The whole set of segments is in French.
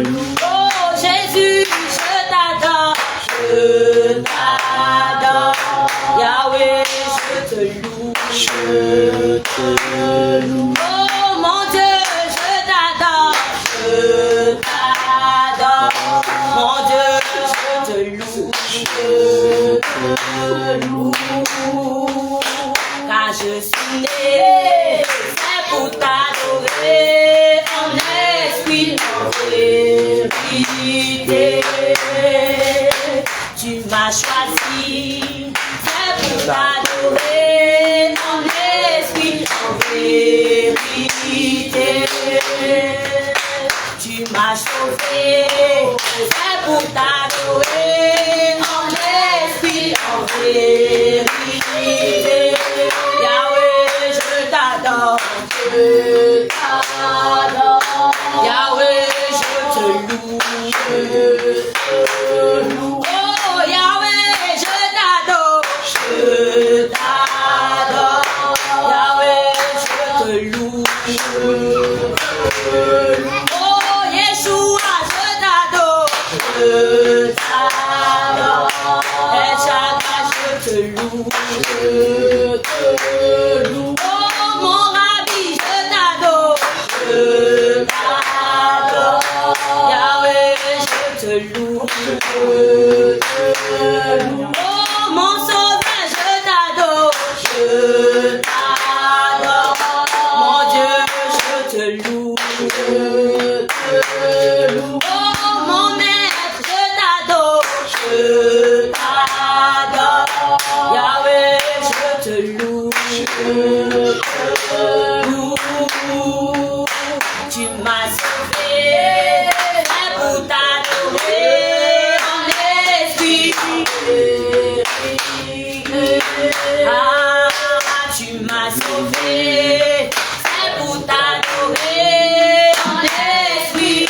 loue. Oh Jésus, je t'adore. Je t'adore. Yahweh, je te loue. Je te loue. Oh mon Dieu, je t'adore. Je t'adore. Mon Dieu, je te loue. Je te loue. Car je suis né, c'est pour t'adorer en esprit, en vérité. Tu m'as choisi, c'est pour t'adorer en esprit, en vérité. Tu m'as sauvé, c'est pour t'adorer en esprit, en vérité. Yahweh, je t'adore, je t'adore. Yahweh, je te loue, je te loue. Oh Yahweh, je t'adore, je t'adore. Yahweh, je te loue, je te loue. Oh Yeshua, je t'adore, je t'adore. Et Shaddai, je te loue, je te loue. Oh mon Rabbi, je t'adore, je t'adore. Yahweh, je te loue, je te loue. Oh mon Sauveur, je t'adore, je t'adore. Mon Dieu, je te loue, je te loue. Oh mon Maître, je t'adore, je t'adore. Yahweh, je te loue, je te loue. Tu m'as sauvé, c'est pour t'adorer en esprit. Ah, tu m'as sauvé, c'est pour t'adorer en esprit.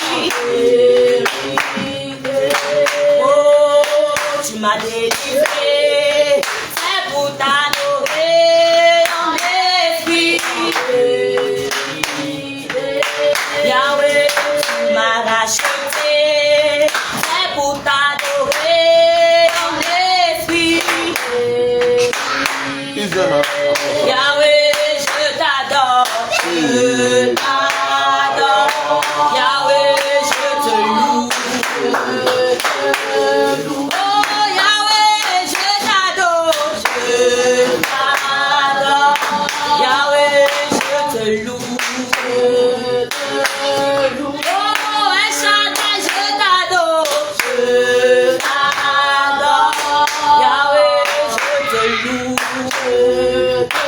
Oh, tu m'as délivré, c'est pour t'adorer en esprit. Yahweh, tu m'as racheté, c'est pour t'adorer en esprit. Yahweh, je t'adore, je t'adore. Yahweh, je te loue, je te loue. Oh Yahweh, je t'adore, je t'adore. Yahweh, je te loue, je te loue. Oh El Shaddai, je t'adore, je t'adore. Yahweh, je te loue, je te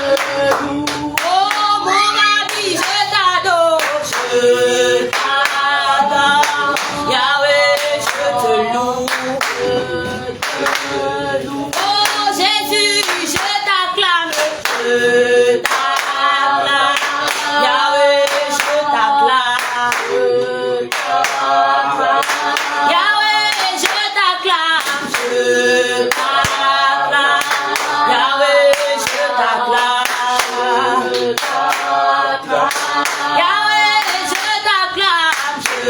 loue. Oh mon Rabbi, je t'adore, je t'adore. Yahweh, je te loue, je te loue. Oh Jésus, je t'acclame, je t'acclame. Yahweh, je t'acclame, je t'acclame. Yahweh, je t'acclame, je t'acclame. Yahweh, je t'acclame, je t'acclame. Yahweh, je t'acclame, je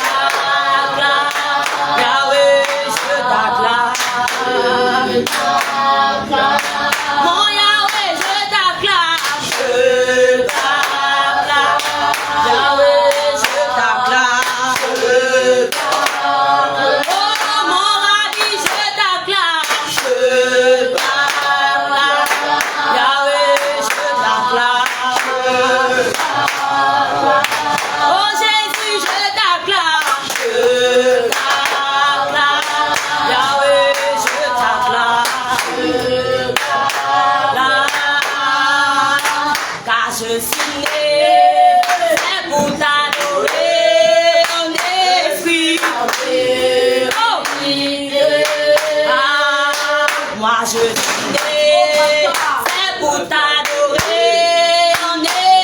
t'acclame. Yahweh, je t'acclame, je t'acclame. Mon Yahweh, je t'acclame, je t'acclame. Yahweh, je t'acclame, je t'acclame. Oh mon Rabbi, je t'acclame, je t'acclame. Yahweh, je t'acclame, je t'acclame. Oh Jésus, je t'acclame, je t'acclame. Yahweh, je t'acclame, je t'acclame. Car je suis né, c'est pour t'adorer en esprit, en vérité. Ah, moi je suis né, c'est pour t'adorer en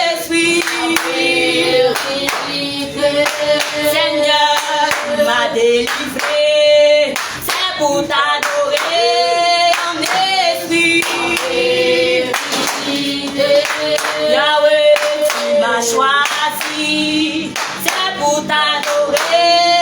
esprit, Seigneur, tu m'as délivré, c'est pour t'adorer en esprit. Yahweh, tu m'as choisi, c'est pour t'adorer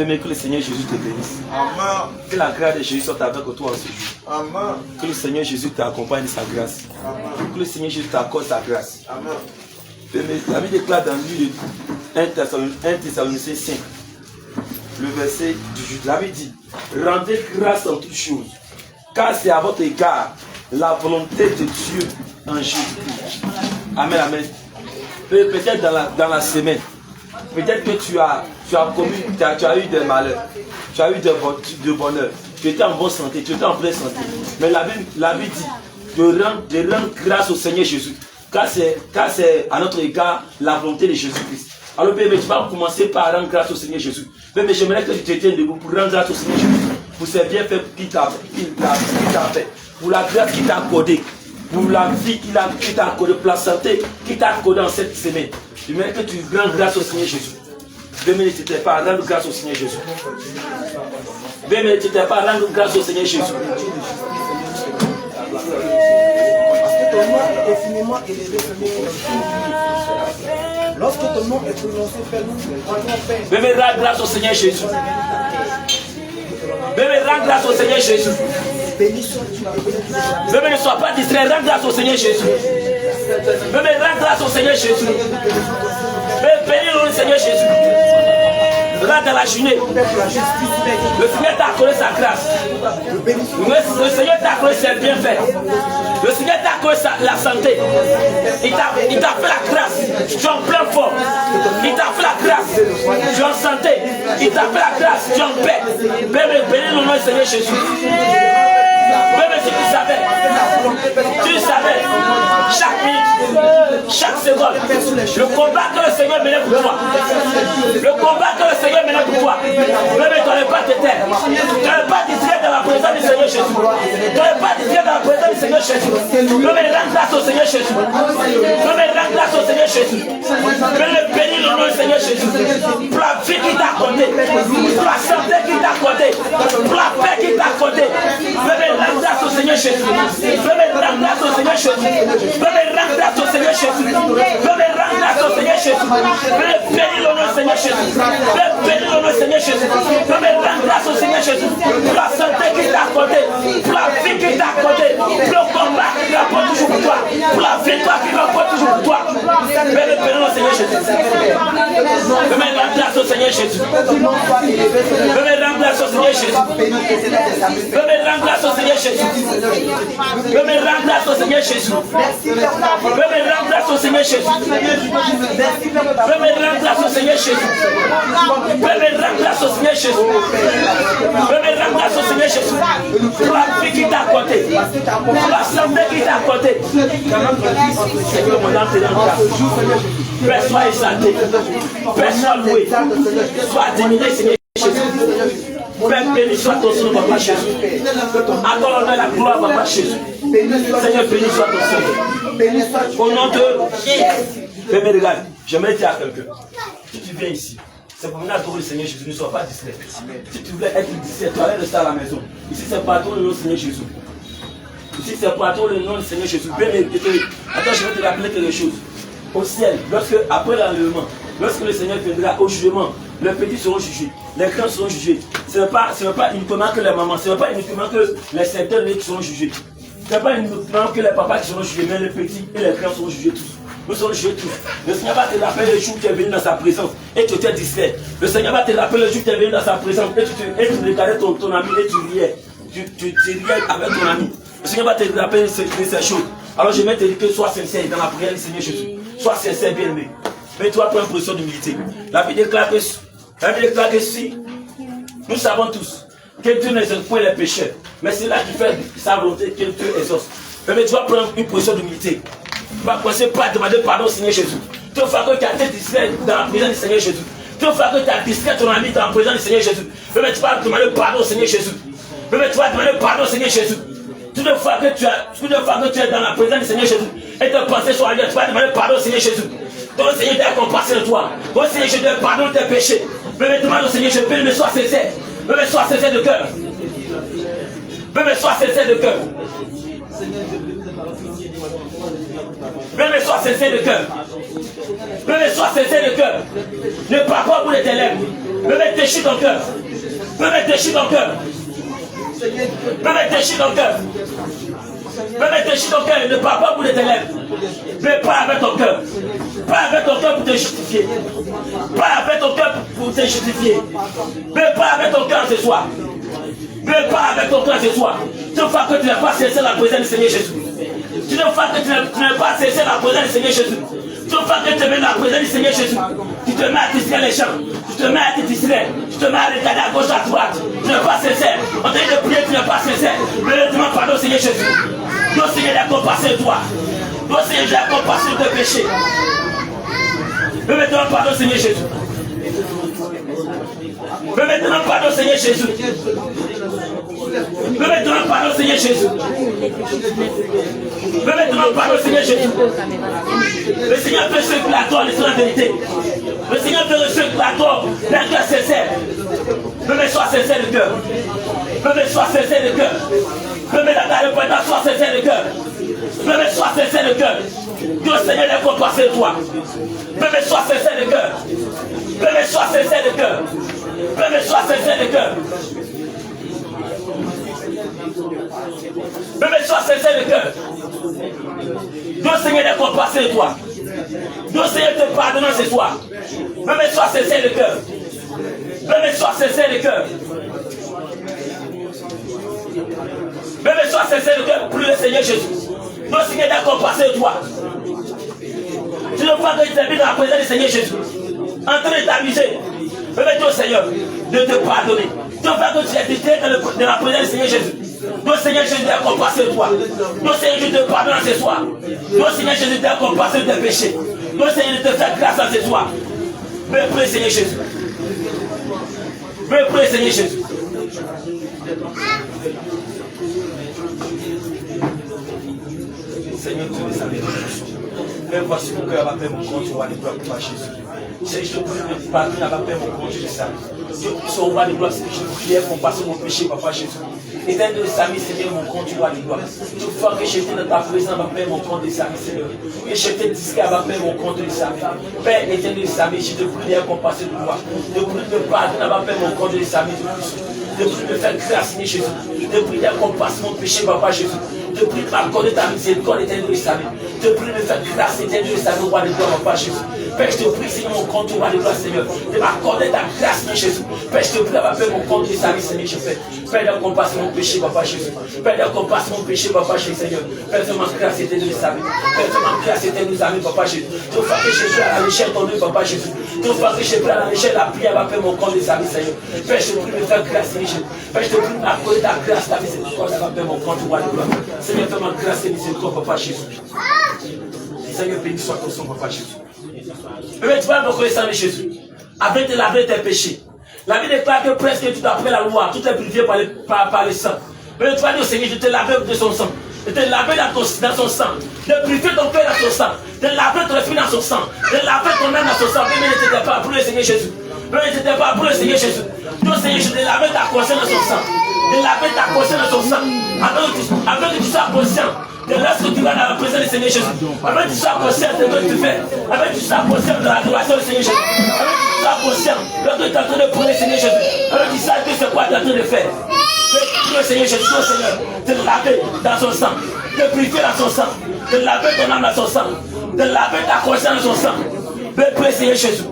Bien-aimé, que le Seigneur Jésus te bénisse. Amen. Que la grâce de Jésus soit avec toi en ce jour. Amen. Que le Seigneur Jésus t'accompagne de sa grâce. Amen. Que le Seigneur Jésus t'accorde sa grâce. Amen. Bien-aimé, la Bible déclare dans le livre de 1 Thessaloniciens 5, le verset 18. La Bible dit, rendez grâce en toutes choses, car c'est à votre égard la volonté de Dieu en Jésus-Christ. Amen, amen. Peut-être dans la semaine, peut-être que tu as eu des malheurs, tu as eu de bonheur, tu étais en bonne santé, tu étais en pleine santé. Mais la Bible dit de rendre grâce au Seigneur Jésus, car c'est à notre égard la volonté de Jésus-Christ. Alors, bien, tu vas commencer par rendre grâce au Seigneur Jésus. Mais j'aimerais que tu te tiennes debout pour rendre grâce au Seigneur Jésus, pour ses bienfaits qu'il t'a fait, pour la grâce qu'il t'a accordée, pour la vie qu'il t'a accordée, pour la santé qu'il t'a accordée en cette semaine. J'aimerais que tu rendes grâce au Seigneur Jésus. Bien, n'hésitez pas à rendre grâce au Seigneur Jésus. Bien, n'hésitez pas à rendre grâce au Seigneur Jésus. Ton nom est infiniment élevé, lorsque ton nom est prononcé, Père, nous croyons, Père. Bébé, rends grâce au Seigneur Jésus. Bébé, rends grâce au Seigneur Jésus. Bébé, ne sois pas distrait, rends grâce au Seigneur Jésus. Bébé, rends grâce au Seigneur Jésus. Bébé, bénis-le, Seigneur Jésus. Rentre dans la journée. Le Seigneur t'a accordé sa grâce. Le Seigneur t'a accordé ses bienfaits. Le Seigneur t'a accordé la santé. Il t'a fait la grâce. Tu es en pleine forme. Il t'a fait la grâce. Tu es en santé. Il t'a fait la grâce. Tu es en paix. Bébé, bénis le nom du Seigneur Jésus. Bébé, si tu savais, chaque minute, chaque seconde, le combat que le Seigneur menait pour toi, le combat que le Seigneur menait pour toi, bébé, tu n'allais pas te taire, tu n'allais pas distraire dans la présence du Seigneur Jésus, tu n'allais pas distraire dans la présence du Seigneur Jésus, bébé, rends grâce au Seigneur Jésus, bébé, rends grâce au Seigneur Jésus, bébé, bénis le nom du Seigneur Jésus, pour la vie qu'il t'a accordée, pour la santé qu'il t'a accordée, pour la paix qu'il t'a accordée, bébé, rends grâce au Seigneur Jésus. Bébé, rends grâce au Seigneur Jésus. Bébé, rends grâce au Seigneur Jésus. Bébé, rends grâce au Seigneur Jésus. Bébé, bénis le nom du Seigneur Jésus. Bébé, bénis le nom du Seigneur Jésus. Bébé, rends grâce au Seigneur Jésus. Pour la santé qu'il t'a accordée, pour la vie qu'il t'a accordée, pour le combat qu'il rapporte toujours pour toi, pour la victoire qu'il rapporte toujours pour toi. Bébé, bénis le Seigneur Jésus. Bébé, rends grâce au Seigneur Jésus. Bébé, rends grâce au Seigneur Jésus. Bébé, rends grâce au Seigneur Jésus. Bébé, rends grâce au Seigneur Jésus. Bébé, rends grâce au Seigneur Jésus. Bébé, rends grâce au Seigneur Jésus. Bébé, rends grâce au Seigneur Jésus. Bébé, rends grâce au Seigneur Jésus. Pour la vie qui t'a accordée, pour la santé qui t'a accordée. Seigneur, mon âme te rend grâce. Père, sois exalté. Père, sois loué. Sois admiré, Seigneur Jésus. Père, béni soit ton Seigneur, Papa Jésus. Accorde la gloire, Papa Jésus. Seigneur, béni soit ton Seigneur. Au nom de Jésus. Bébé, regarde, j'aimerais dire à quelqu'un, si tu viens ici, c'est pour venir adorer le Seigneur Jésus, ne sois pas distrait. Si tu voulais être distrait, tu allais rester à la maison. Ici, c'est pas ton le nom du Seigneur Jésus. Ici, c'est pas ton le nom du Seigneur Jésus. Attends, je vais te rappeler quelque chose. Au ciel, après l'enlèvement, lorsque le Seigneur viendra au jugement, les petits seront jugés, les grands seront jugés. Ce n'est pas uniquement que les mamans, ce n'est pas uniquement que les secteurs qui seront jugés. Ce n'est pas uniquement que les papas qui seront jugés, mais les petits et les grands seront jugés tous. Nous serons jugés tous. Le Seigneur va te rappeler le jour où tu es venu dans sa présence et tu étais distrait. Le Seigneur va te rappeler le jour où tu es venu dans sa présence et tu regardais ton ami et tu riais. Tu riais avec ton ami. Le Seigneur va te rappeler ces choses. Alors je vais te dire que sois sincère dans la prière du Seigneur Jésus. Sois sincère, bien aimé. Mais toi, prends une position d'humilité. La Bible déclare que si nous savons tous que Dieu n'exauce point les pécheurs, mais c'est là qui fait sa volonté que Dieu exauce. Mais tu vas prendre une position d'humilité. Tu vas commencer par demander pardon au Seigneur Jésus. Tu vas faire que tu as été distrait dans la présence du Seigneur Jésus. Tu vas faire que tu as distrait ton ami dans la présence du Seigneur Jésus. Mais tu vas demander pardon au Seigneur Jésus. Mais tu vas demander pardon au Seigneur Jésus. Toutes les fois que tu es dans la présence du Seigneur Jésus et tes pensées sont ailleurs, tu vas demander pardon au Seigneur Jésus. Ton Seigneur t'a compassion de toi. Ton Seigneur Jésus te pardonne tes péchés. Mais demande au Seigneur Jésus, mais sois sincère. Mais sois sincère de cœur. Mais sois sincère de cœur. Même sois sincère de cœur. Même sois sincère de cœur. Ne parle pas au bout de tes lèvres. Même déchire ton cœur. Même déchire ton cœur. Même déchire ton cœur. Même déchire ton cœur. Ne parle pas au bout de tes lèvres. Mais parle avec ton cœur. Parle avec ton cœur pour te justifier. Parle avec ton cœur pour te justifier. Mais parle avec ton cœur ce soir. Mais parle avec ton cœur ce soir. Tu ne vois que tu n'es pas sincère la présence du Seigneur Jésus. Tu ne vois que tu n'es pas sincère la présence du Seigneur Jésus. Tu ne vois que tu mets la présence du Seigneur Jésus. Tu te mets à distraire les gens. Tu te mets à te distraire. Tu te mets à regarder à gauche, à droite. Tu n'es pas sincère. En train de prier, tu n'es pas sincère. Mais demande pardon au Seigneur Jésus. Ton Seigneur a compassé de toi. Ton Seigneur a compassé de tes péchés. Mais maintenant, pardon au Seigneur Jésus. Mais maintenant, pardon au Seigneur Jésus. Mais maintenant, pardon au Seigneur Jésus. Mais maintenant, pardon au Seigneur Jésus. Le Seigneur peut ceux qui l'adorent, les la vérité. Le Seigneur peut ceux qui l'adorent, d'un cœur sincère. Mais sois sincère de cœur. Mais sois sincère de cœur. Mais sois sincère de cœur. Mais sois sincère de cœur. Que le Seigneur est compassé de toi. Mais sois sincère de cœur. Mais sois sincère de cœur. Mais sois sincère de cœur. Mais sois sincère de cœur. Dieu Seigneur est compassé de toi. Dieu Seigneur te pardonne ce soir. Mais sois sincère de cœur. Mais sois sincère de cœur. Mais sois sincère de cœur pour le Seigneur Jésus. Dieu Seigneur est compassé de toi. Tu ne vois que tu es mis dans la présence du Seigneur Jésus. En train de t'amuser. Mais Dieu Seigneur de te pardonner. Tu vois que tu es distraité dans la présence du Seigneur Jésus. Dieu Seigneur Jésus est compassé de toi. Dieu Seigneur Jésus te pardonne ce soir. Dieu Seigneur Jésus est compassé de tes péchés. Dieu Seigneur te fait grâce à ce soir. Mais prie Seigneur Jésus. Mais prie Seigneur Jésus. Seigneur, tu le savais. Mais voici mon cœur, appelle mon compte, tu vois les gloires pour Jésus. Seigneur, je te prie de pardonner, appelle mon compte, je le savais. Dieu, son roi de gloire, je priais pour passer mon péché, papa Jésus. Éternel de Samy, Seigneur, mon compte, tu vois les gloires. Toute fois que j'étais dans ta présence, appelle mon compte de Samy, Seigneur. Et j'étais discret, appelle mon compte de Samy. Père éternel de Samy, je te prie pour passer de gloire. Je te prie de pardonner, appelle mon compte de Samy. Je te prie de faire grâce, Seigneur Jésus. Je te prie qu'on passe mon péché, papa Jésus. Je te prie de m'accorder ta miséricorde, éternel de Samy. Je te prie de me faire grâce, éternel de Samy, roi de gloire, papa Jésus. Père, je te prie, Seigneur, mon compte, roi de gloire, Seigneur, de m'accorder ta grâce, Seigneur Jésus. Père, je te prie d'avoir fait mon compte de Samy, Seigneur, je fais. Père, qu'on passe mon péché, papa Jésus. Père, qu'on passe mon péché, papa Jésus, Seigneur. Père, fais-moi grâce, éternel de Samy. Père, fais-moi grâce, éternel de Samy, papa Jésus. Tu fois que je suis à l'échelle de ton Dieu, papa Jésus. Tu fois que je suis à l'échelle de la prière, va faire mon compte de Samy, Seigneur. Père, je te prie de me faire grâce, Seigneur Jésus. Père, je te prie d'accorder ta grâce, ta miséricorde, ça va faire mon compte, roi de gloire. Seigneur, fais-moi grâce et miséricorde, papa Jésus. Seigneur, béni soit ton son, papa Jésus. Mais tu vas me reconnaître de Jésus. Avec te laver tes péchés. La Bible déclare que presque tout après la loi, tout est purifié par le sang. Mais tu vas dire au Seigneur, je te laver de son sang. De te laver dans son sang. De purifier ton cœur dans son sang. De laver ton esprit dans son sang. De laver ton âme dans son sang. Mais ne t'étais pas pour le Seigneur Jésus. Mais ne t'étais pas pour le Seigneur Jésus. Donc Seigneur, je te laver ta conscience dans son sang. De laver ta conscience dans son sang. Afin que tu sois conscient de lorsque tu vas dans la présence du Seigneur Jésus. Afin que tu sois conscient de ce que tu fais. Afin que tu sois conscient de l'adoration du Seigneur Jésus. Afin que tu sois conscient lorsque tu es en train de prier le Seigneur Jésus. Afin que tu saches que c'est quoi tu es en train de faire. Que le Seigneur Jésus, le Seigneur, te laver dans son sang. Te purifier dans son sang. De laver ton âme dans son sang. De laver ta conscience dans son sang. Mais prie le Seigneur Jésus.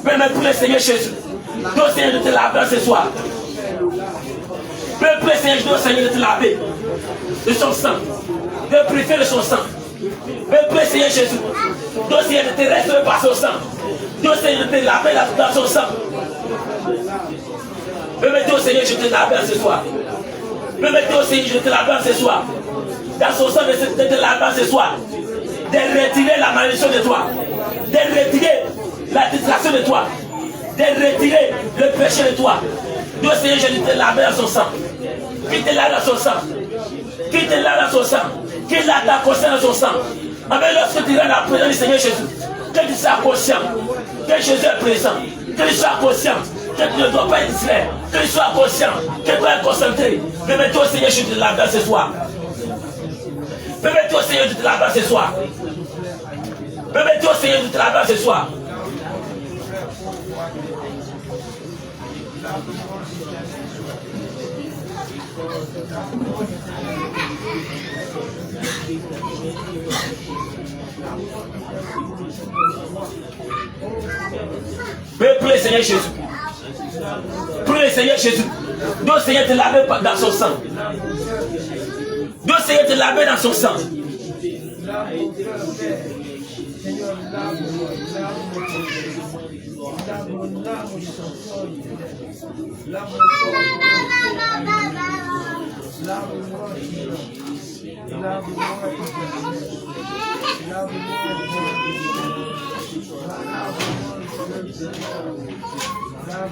Mais prie le Seigneur Jésus. Donc Seigneur, de te laver ce soir. Mais prie le Seigneur, de te laver de son sang. De purifier de son sang. Mais prie le Seigneur Jésus. Donc Seigneur, de te restaurer par son sang. Donc Seigneur, de te laver dans son sang. Mais mettez au Seigneur, je te lave ce soir. Mais mettez au Seigneur, je te lave ce soir. Dans son sang, de te laver ce soir. De retirer la malédiction de toi. De retirer la distraction de toi. De retirer le péché de toi. Donc Seigneur, je te lave dans son sang. Qui te lave dans son sang. Qui te lave dans son sang. Qui lave ta conscience dans son sang. Mais lorsque tu es dans la présence du Seigneur Jésus, que tu sois conscient que Jésus est présent. Que tu sois conscient que tu ne dois pas être distrait. Que tu sois conscient que tu dois être concentré. Permets-toi au Seigneur, je te lave ce soir. Permets-toi au Seigneur, je te lave ce soir. Bébé, Dieu Seigneur du travail ce soir. Prie le Seigneur Jésus. Prie le Seigneur Jésus. Dieu Seigneur te laver dans son sang. Dieu Seigneur te laver dans son sang.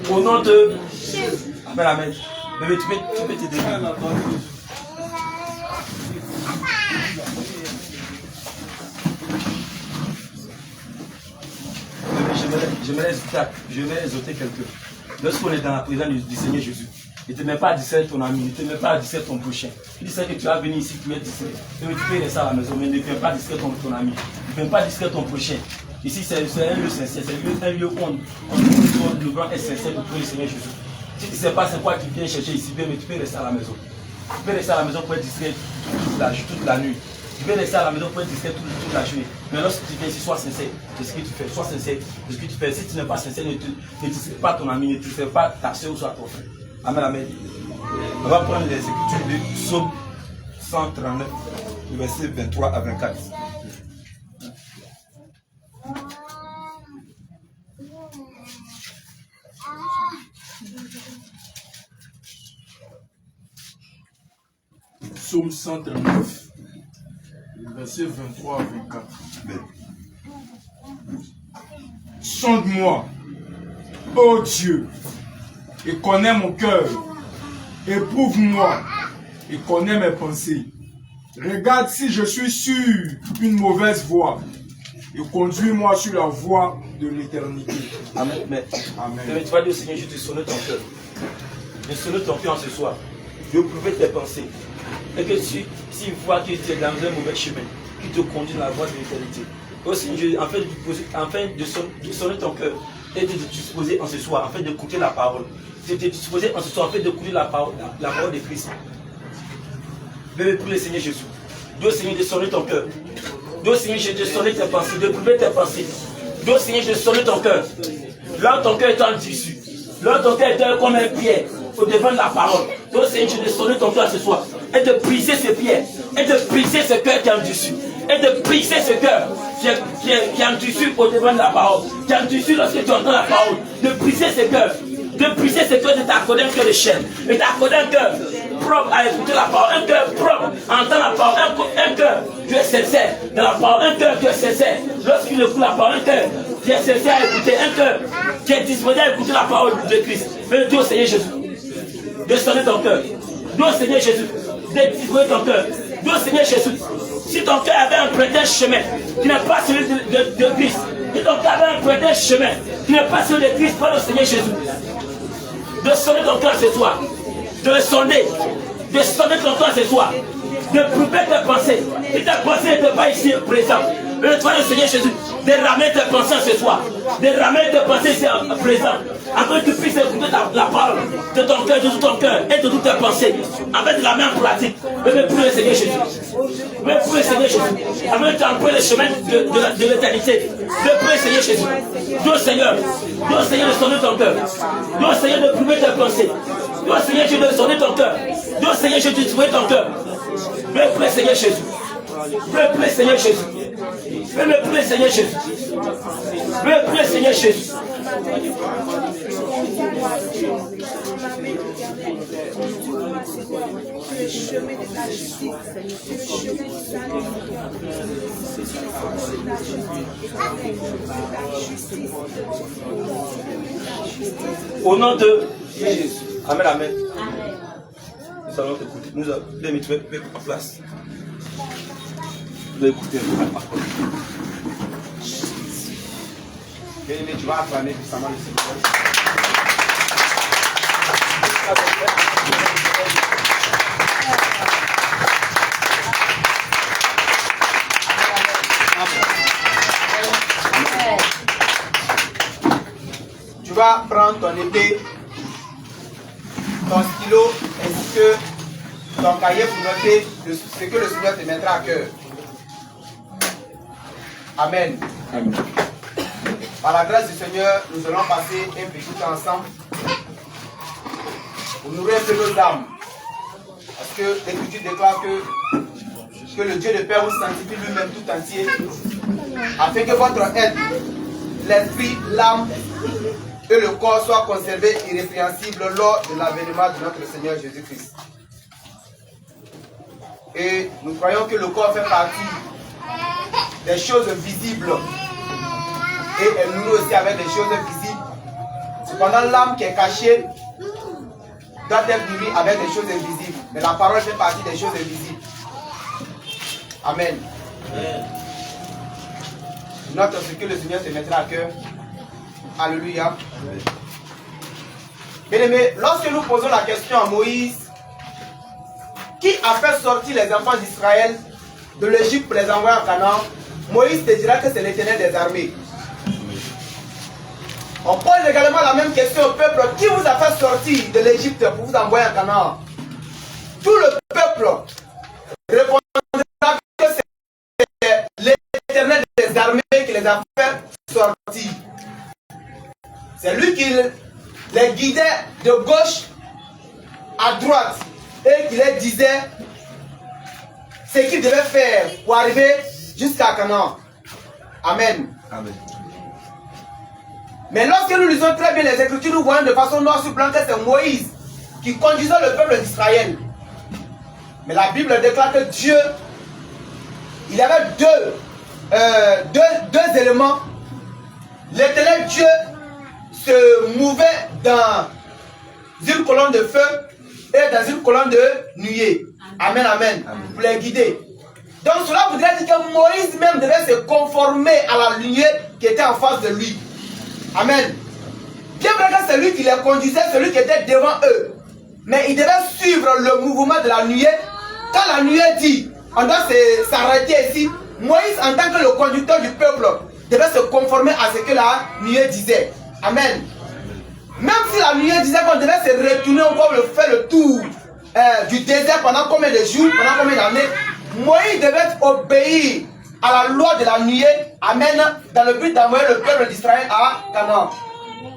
Au nom de... Amen, amen. Bébé, tu peux t'aider. Je vais exhorter quelqu'un. Lorsqu'on est dans la présence du Seigneur Jésus, il ne te met pas à discerner ton ami, il ne te met pas à discerner ton prochain. Il dit que tu vas venir ici, tu es discret. Tu peux rester à la maison, mais ne viens pas discret ton ami. Ne viens pas discret ton prochain. Ici, c'est un lieu sincère, c'est un lieu où le grand est sincère pour le Seigneur Jésus. Si tu ne sais pas c'est quoi tu viens chercher ici, mais tu peux rester à la maison. Tu peux rester à la maison pour être discret toute la nuit. Tu peux rester à la maison pour être discret toute la journée. Mais lorsque tu viens ici, sois sincère de ce que tu fais. Sois sincère de ce que tu fais. Si tu n'es pas sincère, ne discret pas ton ami, ne discret pas ta soeur ou soit ton frère. Amen, amen. On va prendre les écritures de Psaume 139, versets 23 à 24. Psaume 139, versets 23 à 24. Sonde-moi, ô Dieu, et connais mon cœur. Éprouve-moi et connais mes pensées. Regarde si je suis sur une mauvaise voie et conduis-moi sur la voie de l'éternité. Amen. Amen. Tu vas dire au Seigneur, je te sonne ton cœur. Je sonne ton cœur en ce soir. Je veux prouver tes pensées. Et que s'il voit que tu es dans un mauvais chemin, qui te conduit dans la voie de l'éternité. Au Seigneur, afin de sonner ton cœur et de te disposer en ce soir, afin d'écouter la parole. De te disposer en ce soir, afin d'écouter la parole de Christ. Bébé, pour le Seigneur Jésus. Dieu Seigneur, de sonner ton cœur. Dieu Seigneur, de sonner tes pensées, de prouver tes pensées. Dieu Seigneur, de sonner ton cœur. Là où ton cœur est en tissu. Là où ton cœur est comme un pierre au devant de la parole. Dieu Seigneur, de sonner ton cœur ce soir. Et de briser ce pierre. Et de briser ce cœur qui est en tissu. Et de briser ce cœur qui est en tissu au devant de la parole. Qui est en tissu lorsque tu entends la parole. De briser ce cœur. De briser ce cœur, de t'accorder un cœur de chair. Et t'accorder un cœur propre à écouter la parole. Un cœur propre à entendre la parole. Un cœur qui est sincère dans la parole. Un cœur qui est sincère lorsqu'il écoute la parole. Un cœur qui est sincère à écouter. Un cœur qui est disposé à écouter la parole de Christ. Mais Dieu Seigneur Jésus, de sonner ton cœur. Dieu Seigneur Jésus, de disposer ton cœur. Dieu Seigneur Jésus, si ton cœur avait emprunté chemin qui n'est pas celui de Christ, si ton cœur avait emprunté chemin qui n'est pas celui de Christ, par le Seigneur Jésus, de sonner ton cœur ce soir, de le sonder, de sonner ton cœur ce soir, de prouver tes pensées. Si tes pensées n'étaient pas ici présentes, le Seigneur Jésus, de ramener tes pensées ce soir, de ramener tes pensées ici présentes, afin que tu puisses écouter la parole de ton cœur, de tout ton cœur et de toutes tes pensées, afin de la mettre en pratique. Mais pour le Seigneur Jésus, mais pour le Seigneur Jésus, afin de t'emprunter le chemin de l'éternité. Mais pour le Seigneur Jésus, Dieu Seigneur, de sonner ton cœur, Dieu Seigneur, de prouver tes pensées, Dieu Seigneur, Jésus, de sonner ton cœur, Dieu Seigneur, Jésus, de trouver ton cœur. Mais pour le Seigneur Jésus, mais pour le Seigneur Jésus, mais pour le Seigneur Jésus, mais pour le Seigneur Jésus. Au nom de Jésus. Amen, amen. Nous allons t'écouter. Nous allons les mettre en place. Nous allons écouter la parole. Bien-aimé, tu vas acclamer puissamment le Seigneur. vas prendre ton épée, ton stylo, ainsi que ton cahier pour noter ce que le Seigneur te mettra à cœur. Amen. Amen. Par la grâce du Seigneur, nous allons passer un petit temps ensemble pour nourrir un peu nos âmes. Parce que l'Écriture déclare que le Dieu de Père vous sanctifie lui-même tout entier, afin que votre être, l'esprit, l'âme et le corps soient conservés irrépréhensibles lors de l'avènement de notre Seigneur Jésus-Christ. Et nous croyons que le corps fait partie des choses visibles et elle nourrit aussi avec des choses invisibles. Cependant, l'âme qui est cachée doit être nourrie avec des choses invisibles. Mais la parole fait partie des choses invisibles. Amen. Note ce que le Seigneur te mettra à cœur. Alléluia. Bien-aimés, lorsque nous posons la question à Moïse, qui a fait sortir les enfants d'Israël de l'Égypte pour les envoyer en Canaan, Moïse te dira que c'est l'Éternel des armées. On pose également la même question au peuple, qui vous a fait sortir de l'Égypte pour vous envoyer en Canaan? Tout le peuple répondra que c'est l'Éternel des armées qui les a fait sortir. C'est lui qui les guidait de gauche à droite et qui les disait ce qu'ils devaient faire pour arriver jusqu'à Canaan. Amen. Amen. Mais lorsque nous lisons très bien les Écritures, nous voyons de façon noire sur blanc que c'est Moïse qui conduisait le peuple d'Israël. Mais la Bible déclare que Dieu, il y avait deux éléments. L'Éternel Dieu se mouvait dans une colonne de feu et dans une colonne de nuée. Amen, amen. Pour les guider. Donc cela voudrait dire que Moïse même devait se conformer à la nuée qui était en face de lui. Amen. Bien vrai que c'est lui qui les conduisait, celui qui était devant eux. Mais il devait suivre le mouvement de la nuée. Quand la nuée dit, on doit s'arrêter ici, Moïse, en tant que le conducteur du peuple, devait se conformer à ce que la nuée disait. Amen. Même si la nuée disait qu'on devait se retourner encore, faire le tour du désert pendant combien de jours, pendant combien d'années, Moïse devait obéir à la loi de la nuée, amen, dans le but d'envoyer le peuple d'Israël à Canaan.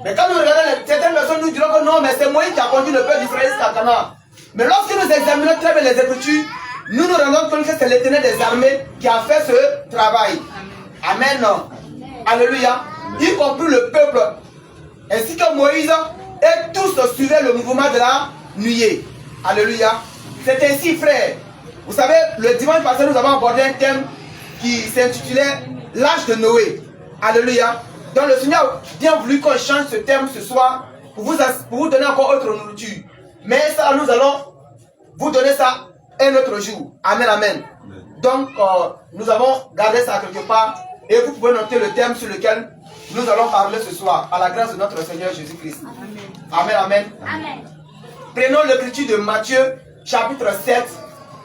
Mais quand nous regardons certaines personnes, nous dirons que non, mais c'est Moïse qui a conduit le peuple d'Israël jusqu'à Canaan. Mais lorsque nous examinons très bien les Écritures, nous nous rendons compte que c'est l'Éternel des armées qui a fait ce travail. Amen. Alléluia. Y compris le peuple, ainsi que Moïse, et tous suivaient le mouvement de la nuée. Alléluia. C'est ainsi, frère. Vous savez, le dimanche passé, nous avons abordé un thème qui s'intitulait l'âge de Noé. Alléluia. Donc le Seigneur a bien voulu qu'on change ce thème ce soir pour vous donner encore autre nourriture. Mais ça, nous allons vous donner ça un autre jour. Amen, amen. Donc, nous avons gardé ça quelque part et vous pouvez noter le thème sur lequel nous allons parler ce soir, à la grâce de notre Seigneur Jésus-Christ. Amen, amen. Amen. Prenons l'écriture de Matthieu, chapitre 7,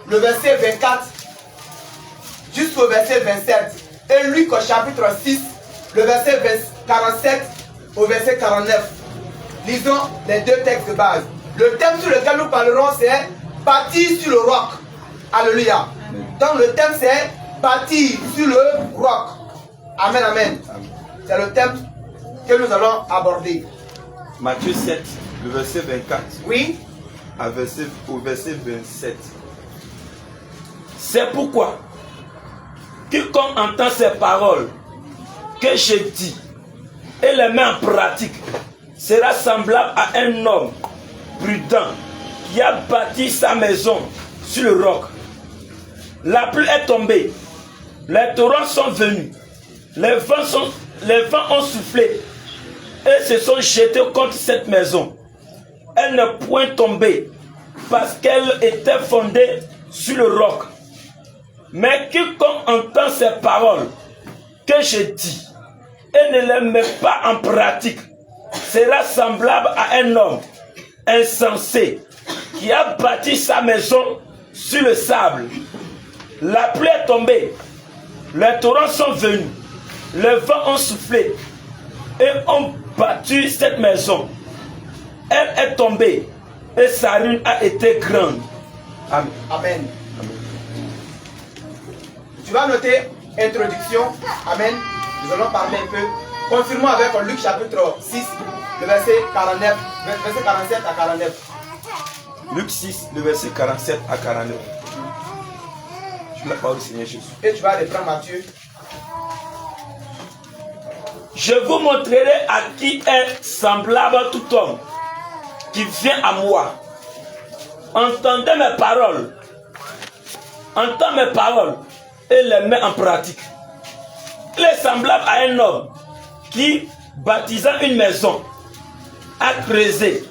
le verset 24 jusqu'au verset 27. Et Luc, chapitre 6, le verset 47 au verset 49. Lisons les deux textes de base. Le thème sur lequel nous parlerons, c'est bâtir sur le roc. Alléluia. Donc le thème, c'est bâtir sur le roc. Amen, amen. C'est le thème que nous allons aborder. Matthieu 7, le verset 24. Oui. Au verset 27. C'est pourquoi, quiconque entend ces paroles que je dis et les met en pratique sera semblable à un homme prudent qui a bâti sa maison sur le roc. La pluie est tombée, les torrents sont venus, les vents ont soufflé et se sont jetés contre cette maison. Elle n'est point tombée parce qu'elle était fondée sur le roc. Mais quiconque entend ces paroles que je dis et ne les met pas en pratique sera semblable à un homme insensé qui a bâti sa maison sur le sable. La pluie est tombée, les torrents sont venus, les vents ont soufflé et ont battu cette maison. Elle est tombée et sa ruine a été grande. Amen. Amen. Tu vas noter introduction. Amen. Nous allons parler un peu. Confirmons avec Luc chapitre 6, le verset 49, verset 47 à 49. Luc 6, le verset 47 à 49. Je la parole du Seigneur Jésus. Et tu vas reprendre Matthieu. Je vous montrerai à qui est semblable tout homme qui vient à moi. Entendez mes paroles. Entends mes paroles et les mets en pratique. Il est semblable à un homme qui, baptisant une maison, a creusé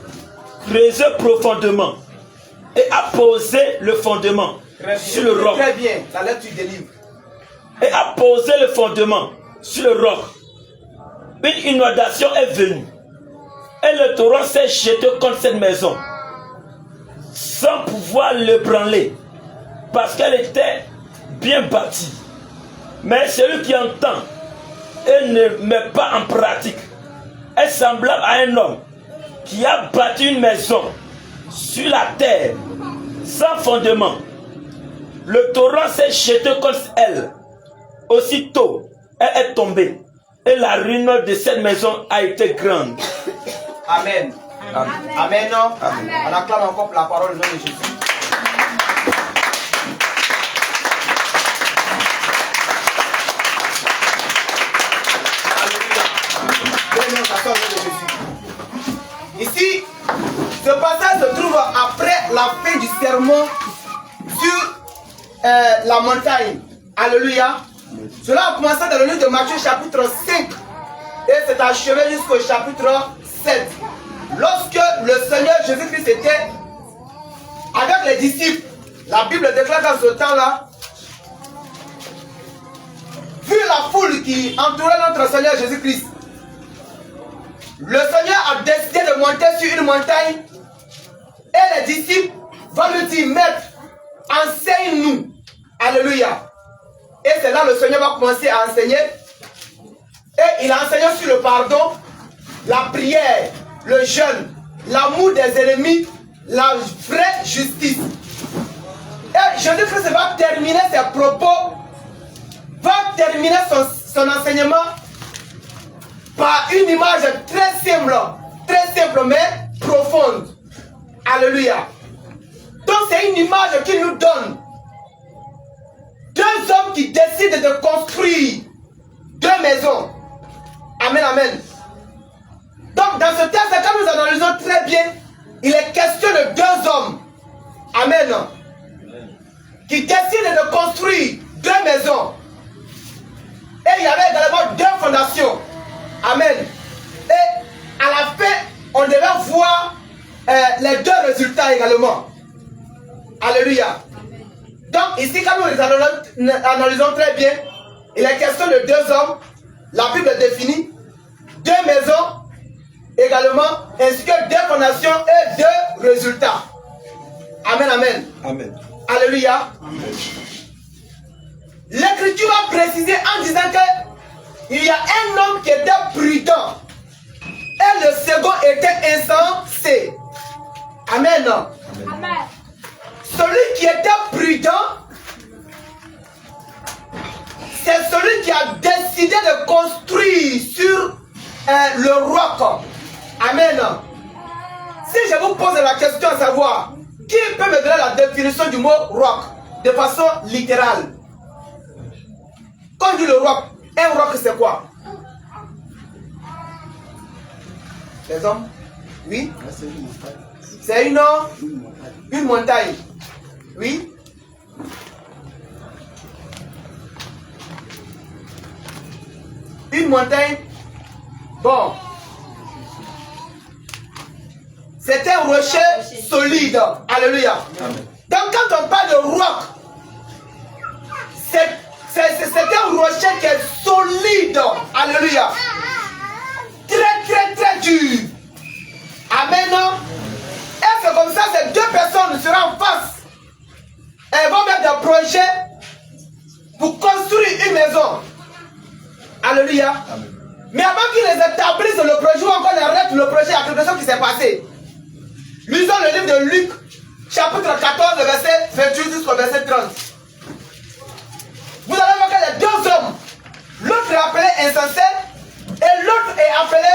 profondément et a posé le fondement sur le roc. Très bien, la lecture des livres. Et a posé le fondement sur le roc. Une inondation est venue et le torrent s'est jeté contre cette maison sans pouvoir l'ébranler parce qu'elle était bien bâtie. Mais celui qui entend et ne met pas en pratique est semblable à un homme qui a bâti une maison sur la terre sans fondement. Le torrent s'est jeté contre elle. Aussitôt, elle est tombée et la ruine de cette maison a été grande. Amen. Amen. Amen. Amen. On acclame encore pour la parole au nom de Jésus. Ici, ce passage se trouve après la fin du sermon sur la montagne. Alléluia. Cela a commencé dans le livre de Matthieu chapitre 5 et s'est achevé jusqu'au chapitre 7. Lorsque le Seigneur Jésus-Christ était avec les disciples, la Bible déclare dans ce temps-là, vu la foule qui entourait notre Seigneur Jésus-Christ, le Seigneur a décidé de monter sur une montagne et les disciples vont lui dire, Maître, enseigne-nous. Alléluia. Et c'est là que le Seigneur va commencer à enseigner. Et il a enseigné sur le pardon, la prière, le jeûne, l'amour des ennemis, la vraie justice. Et Jésus-Christ va terminer ses propos, va terminer son enseignement par une image très simple mais profonde. Alléluia. Donc c'est une image qui nous donne deux hommes qui décident de construire deux maisons. Amen, amen. Donc dans ce texte, quand nous analysons très bien, il est question de deux hommes. Amen. Qui décident de construire deux maisons. Et il y avait également deux fondations. Amen. Et à la fin, on devait voir les deux résultats également. Alléluia. Donc ici, quand nous analysons très bien, il est question de deux hommes. La Bible définit deux maisons également, ainsi que deux fondations et deux résultats. Amen, amen. Amen. Alléluia. L'Écriture va préciser en disant que il y a un homme qui était prudent et le second était insensé. Amen. Amen. Celui qui était prudent, c'est celui qui a décidé de construire sur le roc. Amen. Si je vous pose la question à savoir, qui peut me donner la définition du mot roc de façon littérale? Quand on dit le roc, un roc c'est quoi? Les hommes? Oui? C'est une montagne. Oui? Une montagne. Bon. C'est un rocher solide. Alléluia. Donc quand on parle de roc, c'est un rocher qui est solide. Alléluia. Très dur. Amen. Et c'est comme ça, ces deux personnes seront en face. Elles vont mettre des projets pour construire une maison. Alléluia. Amen. Mais avant qu'ils les établissent le projet, ou encore le projet, il y a quelque chose qui s'est passé. Lisons le livre de Luc, chapitre 14, verset 28 jusqu'au verset 30. Vous allez voir que les deux hommes, l'autre est appelé insensé et l'autre est appelé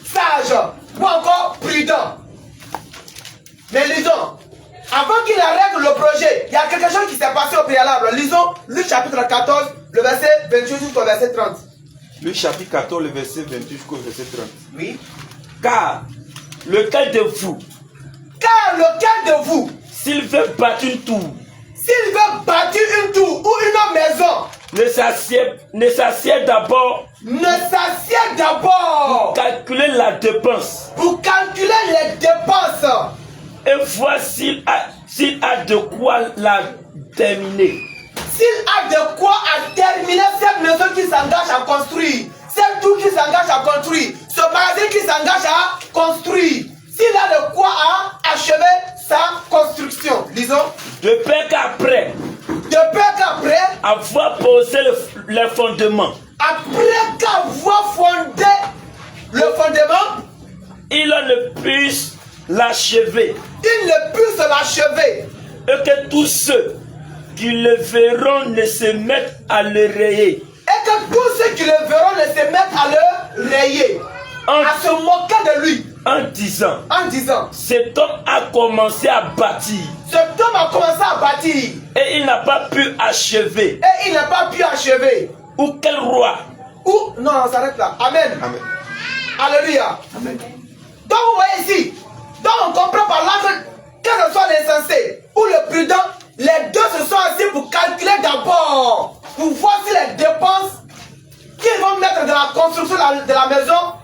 sage ou encore prudent. Mais lisons, avant qu'il arrête le projet, il y a quelque chose qui s'est passé au préalable. Lisons Luc chapitre 14, le verset 28 jusqu'au verset 30. Luc chapitre 14, le verset 28 jusqu'au verset 30. Oui. Car lequel de vous, s'il veut bâtir une tour, une tour ou une maison, ne s'assied d'abord pour calculer la dépense les dépenses et voir s'il a de quoi la terminer. S'il a de quoi à terminer cette maison qui s'engage à construire, cette tour qui s'engage à construire, ce magasin qui s'engage à construire, s'il a de quoi à achever sa construction. Lisons. De peur qu'après avoir posé les fondements, après qu'avoir fondé le fondement, il ne puisse l'achever. Et que tous ceux qui le verront ne se mettent à le rayer. Et que tous ceux qui le verront ne se mettent à le rayer, à se moquer de lui. En disant, cet homme a commencé à bâtir. Et il n'a pas pu achever. Ou quel roi? Non, on s'arrête là. Amen. Amen. Alléluia. Amen. Donc vous voyez ici, donc on comprend par là que ce soit l'insensé ou le prudent, les deux se sont assis pour calculer d'abord, pour voir si les dépenses qu'ils vont mettre dans la construction de la maison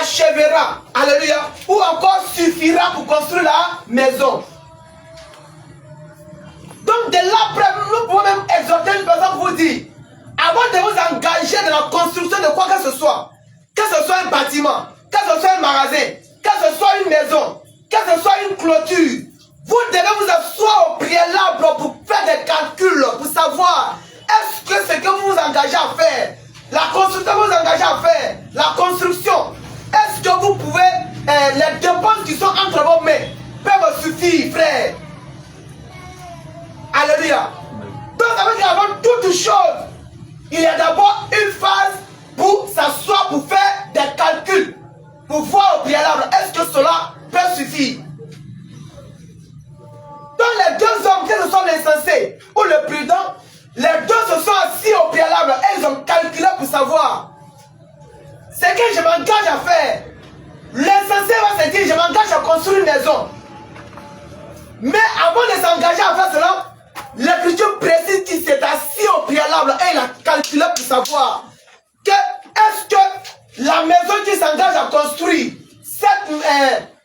achèvera, alléluia, ou encore suffira pour construire la maison. Donc de là, nous pouvons même exhorter une personne pour vous dire, avant de vous engager dans la construction de quoi que ce soit un bâtiment, que ce soit un magasin, que ce soit une maison, que ce soit une clôture, vous devez vous asseoir au préalable pour faire des calculs, pour savoir est-ce que ce que vous vous engagez à faire, la construction que vous vous engagez à faire, la construction, est-ce que vous pouvez, les dépenses qui sont entre vos mains peuvent suffire, frère. Alléluia. Donc ça veut dire avant toute chose, il y a d'abord une phase pour s'asseoir, pour faire des calculs, pour voir au préalable, est-ce que cela peut suffire. Donc les deux hommes, que ce soit l'insensé ou le prudent, les deux se sont assis au préalable et ils ont calculé pour savoir ce que je m'engage à faire. L'insensé va se dire, je m'engage à construire une maison. Mais avant de s'engager à faire cela, l'Écriture précise qu'il s'est assis au préalable et il a calculé pour savoir que est-ce que la maison qui s'engage à construire,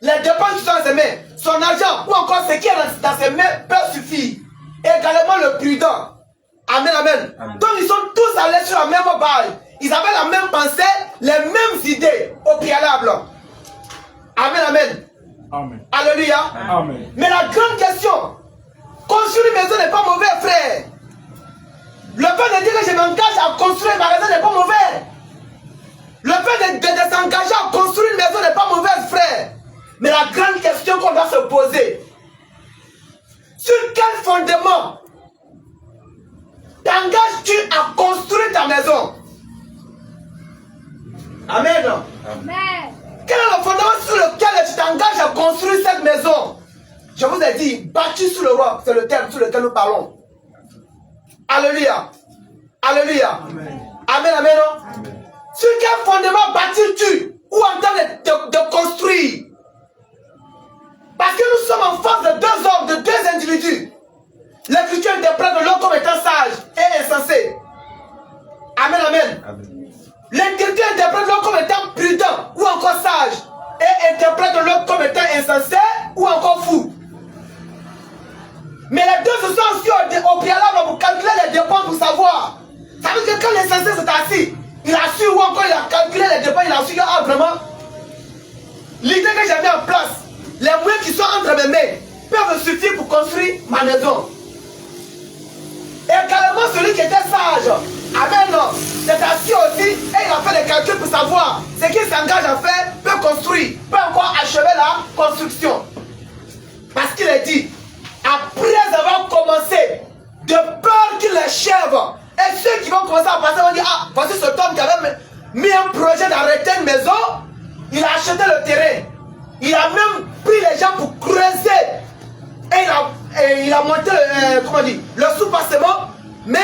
les dépenses qui sont dans ses mains, son argent ou encore ce qui est dans ses mains peut suffire. Également le prudent. Amen, amen. Donc ils sont tous allés sur la même base. Ils avaient la même pensée, les mêmes idées au préalable. Amen, amen. Amen. Alléluia. Amen. Mais la grande question, construire une maison n'est pas mauvais, frère. Le fait de dire que je m'engage à construire un magasin n'est pas mauvais. Le fait de s'engager à construire une maison n'est pas mauvaise, frère. Mais la grande question qu'on doit se poser, sur quel fondement t'engages-tu à construire ta maison? Amen. Amen. Quel est le fondement sur lequel tu t'engages à construire cette maison? Je vous ai dit, bâti sous le roi, c'est le terme sur lequel nous parlons. Alléluia. Alléluia. Amen. Amen, amen. Amen. Sur quel fondement bâtis-tu ou en train de construire? Parce que nous sommes en face de deux hommes, de deux individus. L'Écriture interprète l'un comme étant sage et insensé. Amen, amen. L'Écriture interprète l'un comme étant prudent ou encore sage et interprète l'autre comme étant insensé ou encore fou. Mais les deux se sont assis au préalable pour calculer les dépenses pour savoir. Ça veut dire que quand l'insensé s'est assis, il a su ou encore il a calculé les dépenses, il a su que vraiment l'idée que j'ai mis en place, les moyens qui sont entre mes mains peuvent suffire pour construire ma maison. Et également celui qui était sage, amen, s'est assis aussi et il a fait des calculs pour savoir ce qu'il s'engage à faire peut construire, peut encore achever la construction. Parce qu'il a dit, après avoir commencé, de peur qu'il achève, et ceux qui vont commencer à passer vont dire, ah, voici cet homme qui avait mis un projet d'arrêter une maison, il a acheté le terrain, il a même pris les gens pour creuser, et il a monté le sous-passement, mais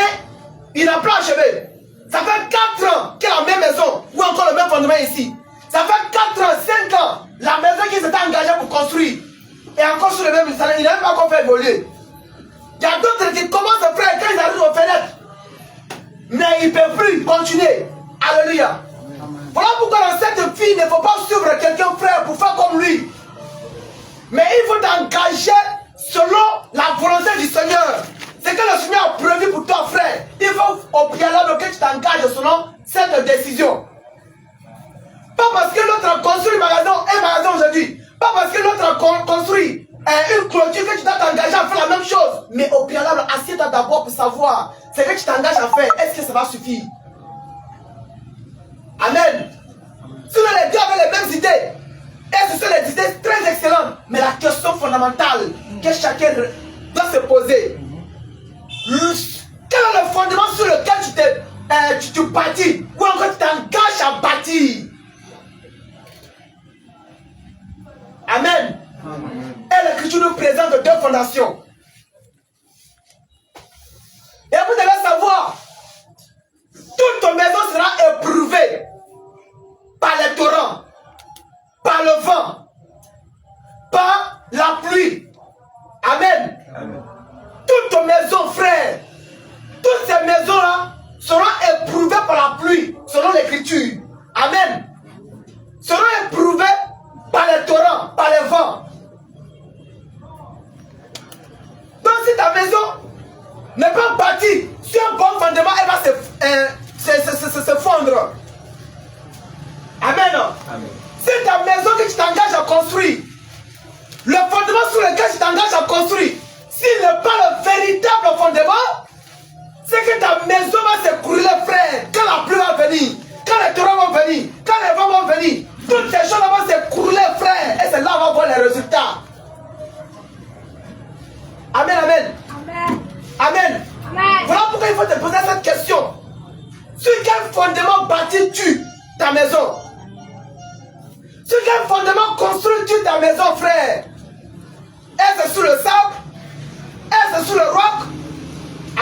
il n'a pas achevé. Ça fait 4 ans qu'il a la même maison, ou encore le même fondement ici. Ça fait 4 ans, 5 ans, la maison qu'il s'était engagé pour construire, et encore sur le même salaire, il n'a même pas encore fait évoluer. Il y a d'autres qui commencent à faire quand ils arrivent aux fenêtres, mais ils ne peuvent plus continuer. Alléluia. Voilà pourquoi dans cette vie, il ne faut pas suivre quelqu'un frère pour faire comme lui. Mais il faut t'engager selon la volonté du Seigneur. C'est que le Seigneur a prévu pour toi, frère. Il faut au préalable que tu t'engages selon cette décision. Pas parce que l'autre a construit un magasin aujourd'hui. Pas parce que l'autre a construit une clôture que tu dois t'engager à faire la même chose. Mais au préalable, assieds-toi d'abord pour savoir ce que tu t'engages à faire. Est-ce que ça va suffire? Amen. Sinon les deux avaient les mêmes idées. Et ce sont des idées très excellentes. Mais la question fondamentale que chacun doit se poser. Quel est le fondement sur lequel tu bâtis? Ou encore tu t'engages à bâtir? Amen. Et l'Écriture nous présente 2 fondations. Et vous devez savoir, toute ton maison sera éprouvée par les torrents, par le vent, par la pluie. Amen. Amen. Toute maison, frère, toutes ces maisons-là seront éprouvées par la pluie, selon l'Écriture. Amen. Seront éprouvées par les torrents, par les vents. Donc si ta maison n'est pas bâtie sur un bon fondement, elle va se fondre. Amen. Amen. Si ta maison que tu t'engages à construire, le fondement sur lequel tu t'engages à construire, s'il n'est pas le véritable fondement, c'est que ta maison va s'écrouler, frère. Quand la pluie va venir, quand les torrents vont venir, quand les vents vont venir, toutes ces choses vont s'écrouler, frère. Et c'est là qu'on va voir les résultats. Amen, amen. Amen. Amen. Amen. Voilà pourquoi il faut te poser cette question. Sur quel fondement bâtis-tu ta maison? Sur quel fondement construis-tu ta maison, frère? Est-ce sur le sable? Est-ce sur le roc?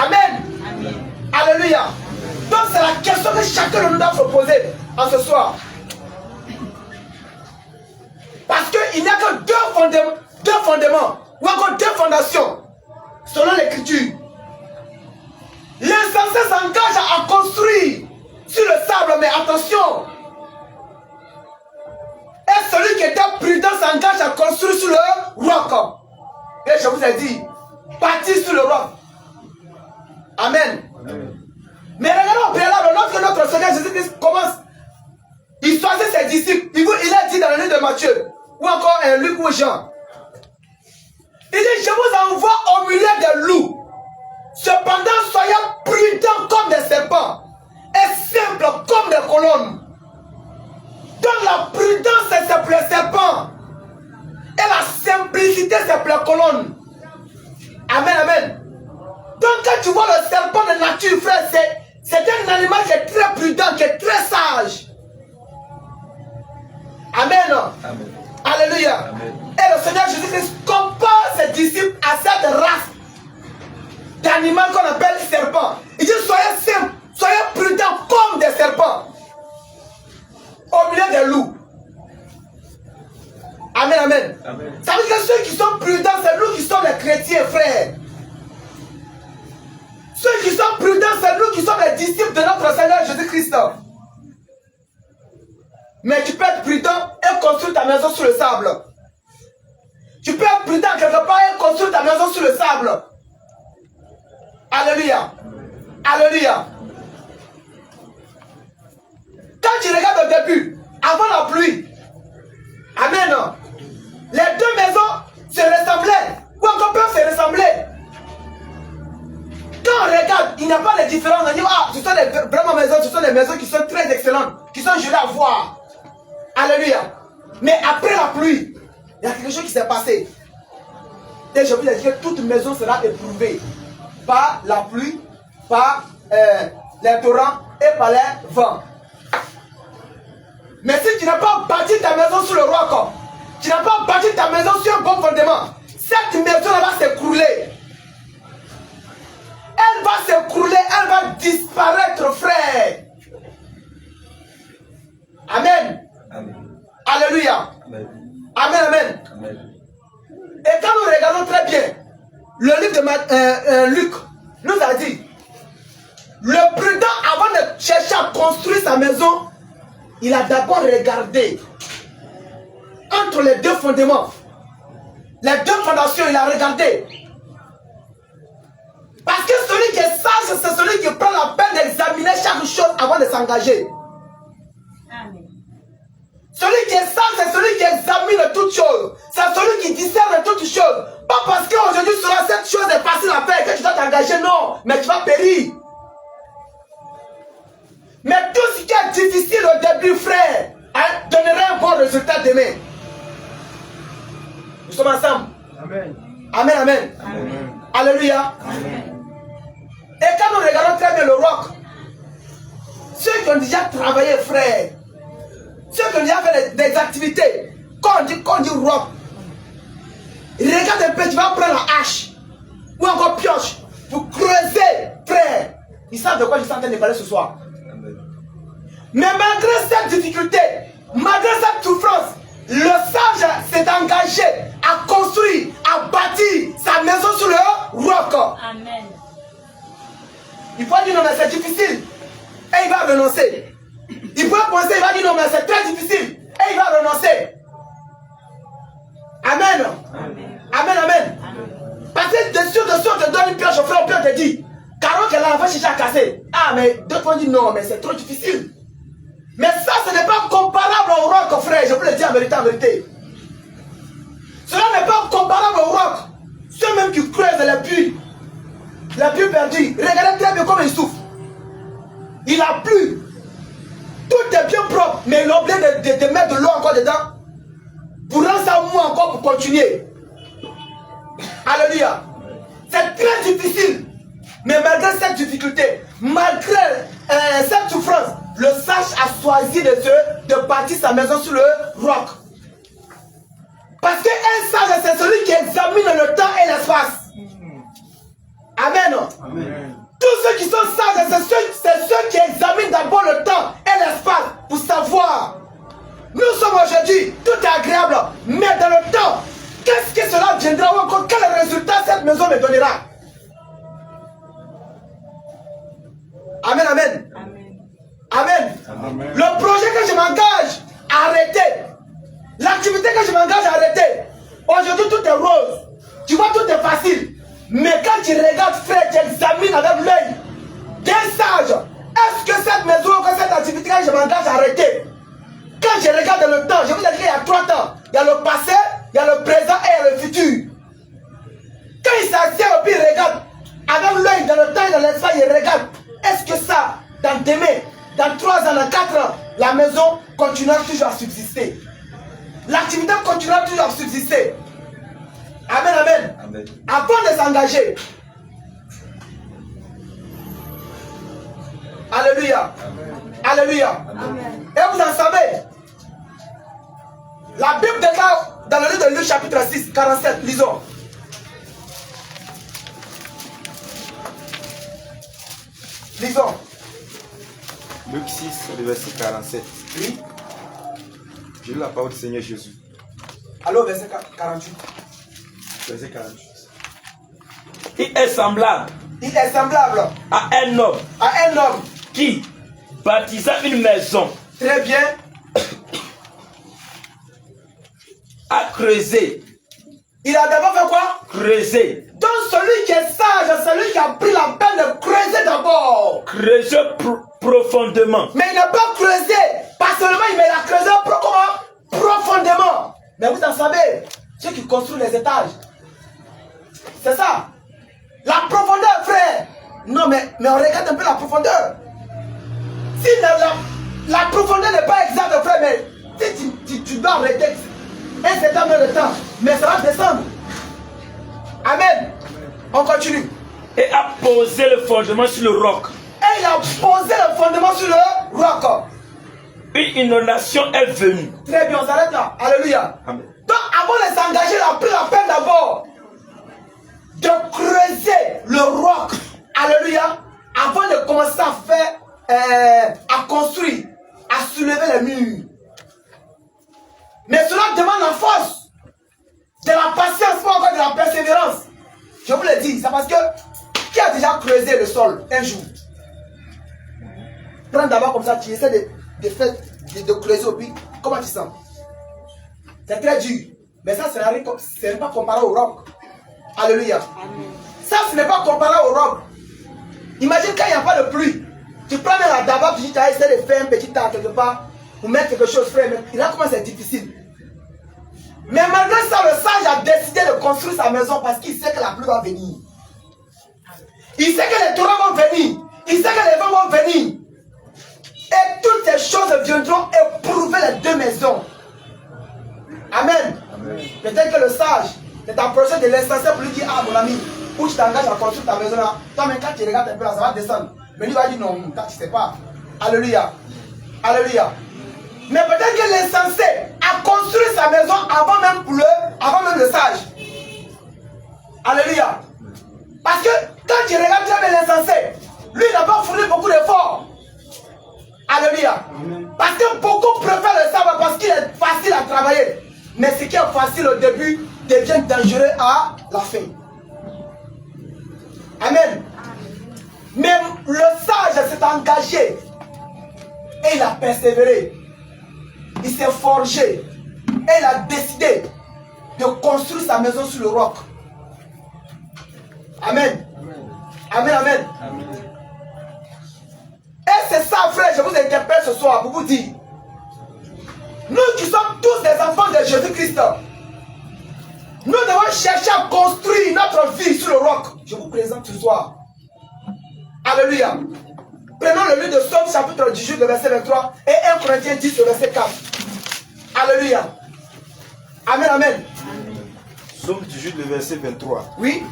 Amen. Amen. Alléluia. Donc c'est la question que chacun de nous doit se poser en ce soir. Parce qu'il n'y a que deux fondements, ou encore 2 fondations, selon l'Écriture. L'insensé s'engage à construire sur le sable, mais attention. Et celui qui était prudent s'engage à construire sur le roc. Et je vous ai dit, bâtir sur le roc. Amen. Amen. Mais regardons au préalable, lorsque notre Seigneur Jésus-Christ commence, il choisit ses disciples. Il a dit dans le livre de Matthieu, ou encore Luc ou Jean. Il dit, je vous envoie au milieu des loups. Cependant, soyez prudents comme des serpents et simples comme des colombes. Donc la prudence, c'est les serpents. Et la simplicité, c'est les colonnes. Amen, amen. Donc quand tu vois le serpent de nature, frère, c'est un animal qui est très prudent, qui est très sage. Amen. Amen. Alléluia. Amen. Et le Seigneur Jésus-Christ compare ses disciples à cette race d'animal qu'on appelle serpent. Il dit, soyez simples, soyez prudents comme des serpents. Au milieu des loups. Amen, amen. Amen. Ça veut dire que ceux qui sont prudents, c'est nous qui sommes les chrétiens, frères. Ceux qui sont prudents, c'est nous qui sommes les disciples de notre Seigneur Jésus-Christ. Mais tu peux être prudent et construire ta maison sur le sable. Tu peux être prudent quelque part et construire ta maison sur le sable. Alléluia. Alléluia. Quand tu regardes au début, avant la pluie, amen, les 2 maisons se ressemblaient, ou encore peuvent se ressembler. Quand on regarde, il n'y a pas de différence. On dit, ah, ce sont vraiment maisons, ce sont des maisons qui sont très excellentes, qui sont jolies à voir. Alléluia. Mais après la pluie, il y a quelque chose qui s'est passé. Et je vous ai dit que toute maison sera éprouvée par la pluie, par les torrents et par les vents. Mais si tu n'as pas bâti ta maison sur le roc, tu n'as pas bâti ta maison sur un bon fondement, cette maison-là va s'écrouler. Elle va s'écrouler, elle va disparaître, frère. Amen. Amen. Alléluia. Amen. Amen, amen. Amen. Et quand nous regardons très bien, le livre de Luc nous a dit, le prudent, avant de chercher à construire sa maison, il a d'abord regardé entre les deux fondements, les deux fondations, il a regardé. Parce que celui qui est sage, c'est celui qui prend la peine d'examiner chaque chose avant de s'engager. Celui qui est sage, c'est celui qui examine toutes choses. C'est celui qui discerne toutes choses. Pas parce qu'aujourd'hui, cette chose est facile à faire que tu dois t'engager, non. Mais tu vas périr. Mais tout ce qui est difficile au début, frère, donnera un bon résultat demain. Nous sommes ensemble. Amen. Amen, amen. Amen. Alléluia. Amen. Et quand nous regardons très bien le roc, ceux qui ont déjà travaillé, frère, ceux qui ont déjà fait des activités, quand on dit roc, regarde un peu, tu vas prendre la hache ou encore pioche pour creuser, frère. Ils savent de quoi je suis en train de parler ce soir. Amen. Mais malgré cette difficulté, malgré cette souffrance, le sage s'est engagé à construire, à bâtir sa maison sur le roc. Amen. Il peut dire non mais c'est difficile et il va renoncer. Il peut penser, il va dire non mais c'est très difficile et il va renoncer. Amen. Amen, amen. Amen. Parce que de sûr, on te donne une pioche au frère, on te dit, Caro qu'elle a cherché à casser. Ah mais d'autres vont dire non mais c'est trop difficile. Mais ça ce n'est pas comparable au roc, frère, je peux le dire en vérité, en vérité. Cela n'est pas comparable au roc. Ceux même qui creusent les puits perdus, regardez très bien comment il souffre. Il a plu. Tout est bien propre, mais il a oublié de mettre de l'eau encore dedans pour rendre ça mou encore pour continuer. Alléluia. C'est très difficile. Mais malgré cette difficulté, malgré cette souffrance, le sage a choisi de bâtir sa maison sur le roc. Parce qu'un sage, c'est celui qui examine le temps et l'espace. Amen. Amen. Tous ceux qui sont sages, c'est ceux qui examinent d'abord le temps et l'espace pour savoir. Nous sommes aujourd'hui, tout est agréable, mais dans le temps, qu'est-ce que cela viendra ou encore quel résultat cette maison me donnera? Amen, amen. Amen. Amen. Le projet que je m'engage à arrêter, l'activité que je m'engage à arrêter, aujourd'hui tout est rose, tu vois tout est facile. Mais quand tu regardes, frère, tu examines avec l'œil d'un sage, est-ce que cette maison ou cette activité que je m'engage à arrêter, quand je regarde le temps, je vous ai dit qu'il y a 3 temps, il y a le passé, il y a le présent et il y a le futur. Quand il s'assied et puis il regarde, avec l'œil dans le temps et dans l'espace, il regarde, est-ce que ça, dans demain, dans 3 ans, dans 4 ans, la maison continuera toujours à subsister. L'activité continuera toujours à subsister. Amen, amen. Amen. Avant de s'engager. Alléluia. Alléluia. Amen. Et vous en savez, la Bible déclare dans le livre de Luc chapitre 6, 47, lisons. Lisons. Luc 6, le verset 47. Oui. J'ai lu la parole du Seigneur Jésus. Alors, verset 48. Verset 48. Il est semblable Il est semblable à un homme à un homme. qui bâtissa une maison, Très bien. a creusé, Il a d'abord fait quoi? creusé, Donc celui qui est sage, celui qui a pris la peine de creuser d'abord. creusé profondément. Mais il n'a pas creusé. Pas seulement, mais il a creusé comment? Profondément. Mais vous en savez, ceux qui construisent les étages. C'est ça. La profondeur, frère. Non, mais on regarde un peu la profondeur. Si la profondeur n'est pas exacte, frère, mais tu dois arrêter un certain nombre de temps, mais ça va descendre. Amen. On continue. Et a posé le fondement sur le roc. Et il a posé le fondement sur le roc. Une inondation est venue. Très bien, on s'arrête là. Alléluia. Amen. Donc, avant de s'engager, il a pris la peine d'abord de creuser le roc. Alléluia. Avant de commencer à faire, à construire, à soulever les murs. Mais cela demande la force, de la patience, pas encore de la persévérance. Je vous le dis, c'est parce que qui a déjà creusé le sol un jour? Prends d'abord comme ça, tu essaies de creuser au pic. Comment tu sens? C'est très dur. Mais ça, ce n'est pas comparé au roc. Alléluia. Ça, ce n'est pas comparé au roc. Imagine quand il n'y a pas de pluie. Tu prends même la daba, tu essaies de faire un petit tas quelque part pour mettre quelque chose frais. Il a comment c'est difficile. Mais malgré ça, le sage a décidé de construire sa maison parce qu'il sait que la pluie va venir. Il sait que les torrents vont venir. Il sait que les vents vont venir. Et toutes ces choses viendront éprouver les deux maisons. Amen. Peut-être que le sage est approché de l'insensé pour lui dire, ah mon ami, où tu t'engages à construire ta maison là, toi-même quand tu regardes un peu là, ça va descendre. Mais lui va dire non, toi tu sais pas. Alléluia. Alléluia. Mais peut-être que l'insensé a construit sa maison avant même le sage. Alléluia. Parce que quand tu regardes très bien l'insensé, lui n'a pas fourni beaucoup d'efforts. Alléluia. Parce que beaucoup préfèrent le savoir parce qu'il est facile à travailler. Mais ce qui est facile au début devient dangereux à la fin. Amen. Mais le sage s'est engagé et il a persévéré. Il s'est forgé et il a décidé de construire sa maison sur le roc. Amen. Amen, amen. Et c'est ça, frère, je vous interpelle ce soir pour vous dire. Nous qui sommes tous des enfants de Jésus-Christ, nous devons chercher à construire notre vie sur le roc. Je vous présente ce soir. Alléluia. Prenons le livre de Psaume chapitre 18, le verset 23 et 1 Corinthiens 10, le verset 4. Alléluia. Amen, amen. Psaume 18, le verset 23. Oui.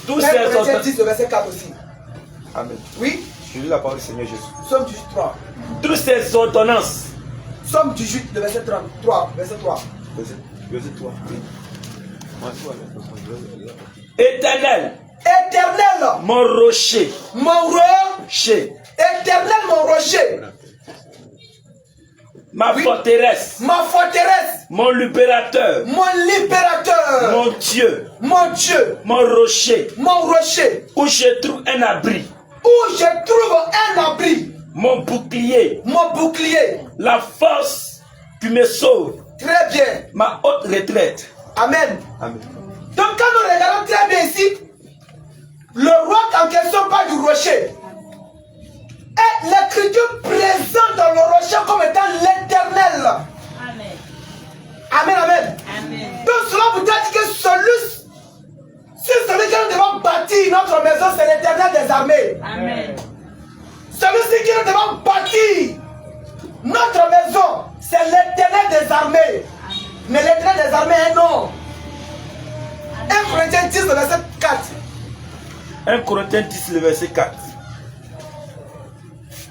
Tous 1 ces Corinthiens ordonnances. 10, le verset 4 aussi. Amen. Oui. Je lis la parole du Seigneur Jésus. Psaume 18, 3. Toutes ces ordonnances. Psaume 18, le verset 33, verset 3. Verset 3. Oui. Éternel, Éternel, mon rocher, mon rocher. Éternel, mon rocher. ma Oui. forteresse, Ma forteresse. mon libérateur, Mon libérateur. mon Dieu, Mon Dieu. mon rocher, Mon rocher. où je trouve un abri, Où je trouve un abri. mon bouclier, Mon bouclier. la force qui me sauve, Très bien. ma haute retraite. Amen. Amen. Donc quand nous regardons très bien ici, le roc en question parle du rocher. Et l'écriture présente le rocher comme étant l'éternel. Amen. Amen, amen. Amen. Donc cela vous dit que celui que nous devons bâtir notre maison, c'est l'éternel des armées. Amen. Celui-ci que nous devons bâtir notre maison, c'est l'éternel des armées. Mais l'éternel des armées est non. 1 Corinthiens 10, le verset 4. 1 Corinthiens 10, le verset 4.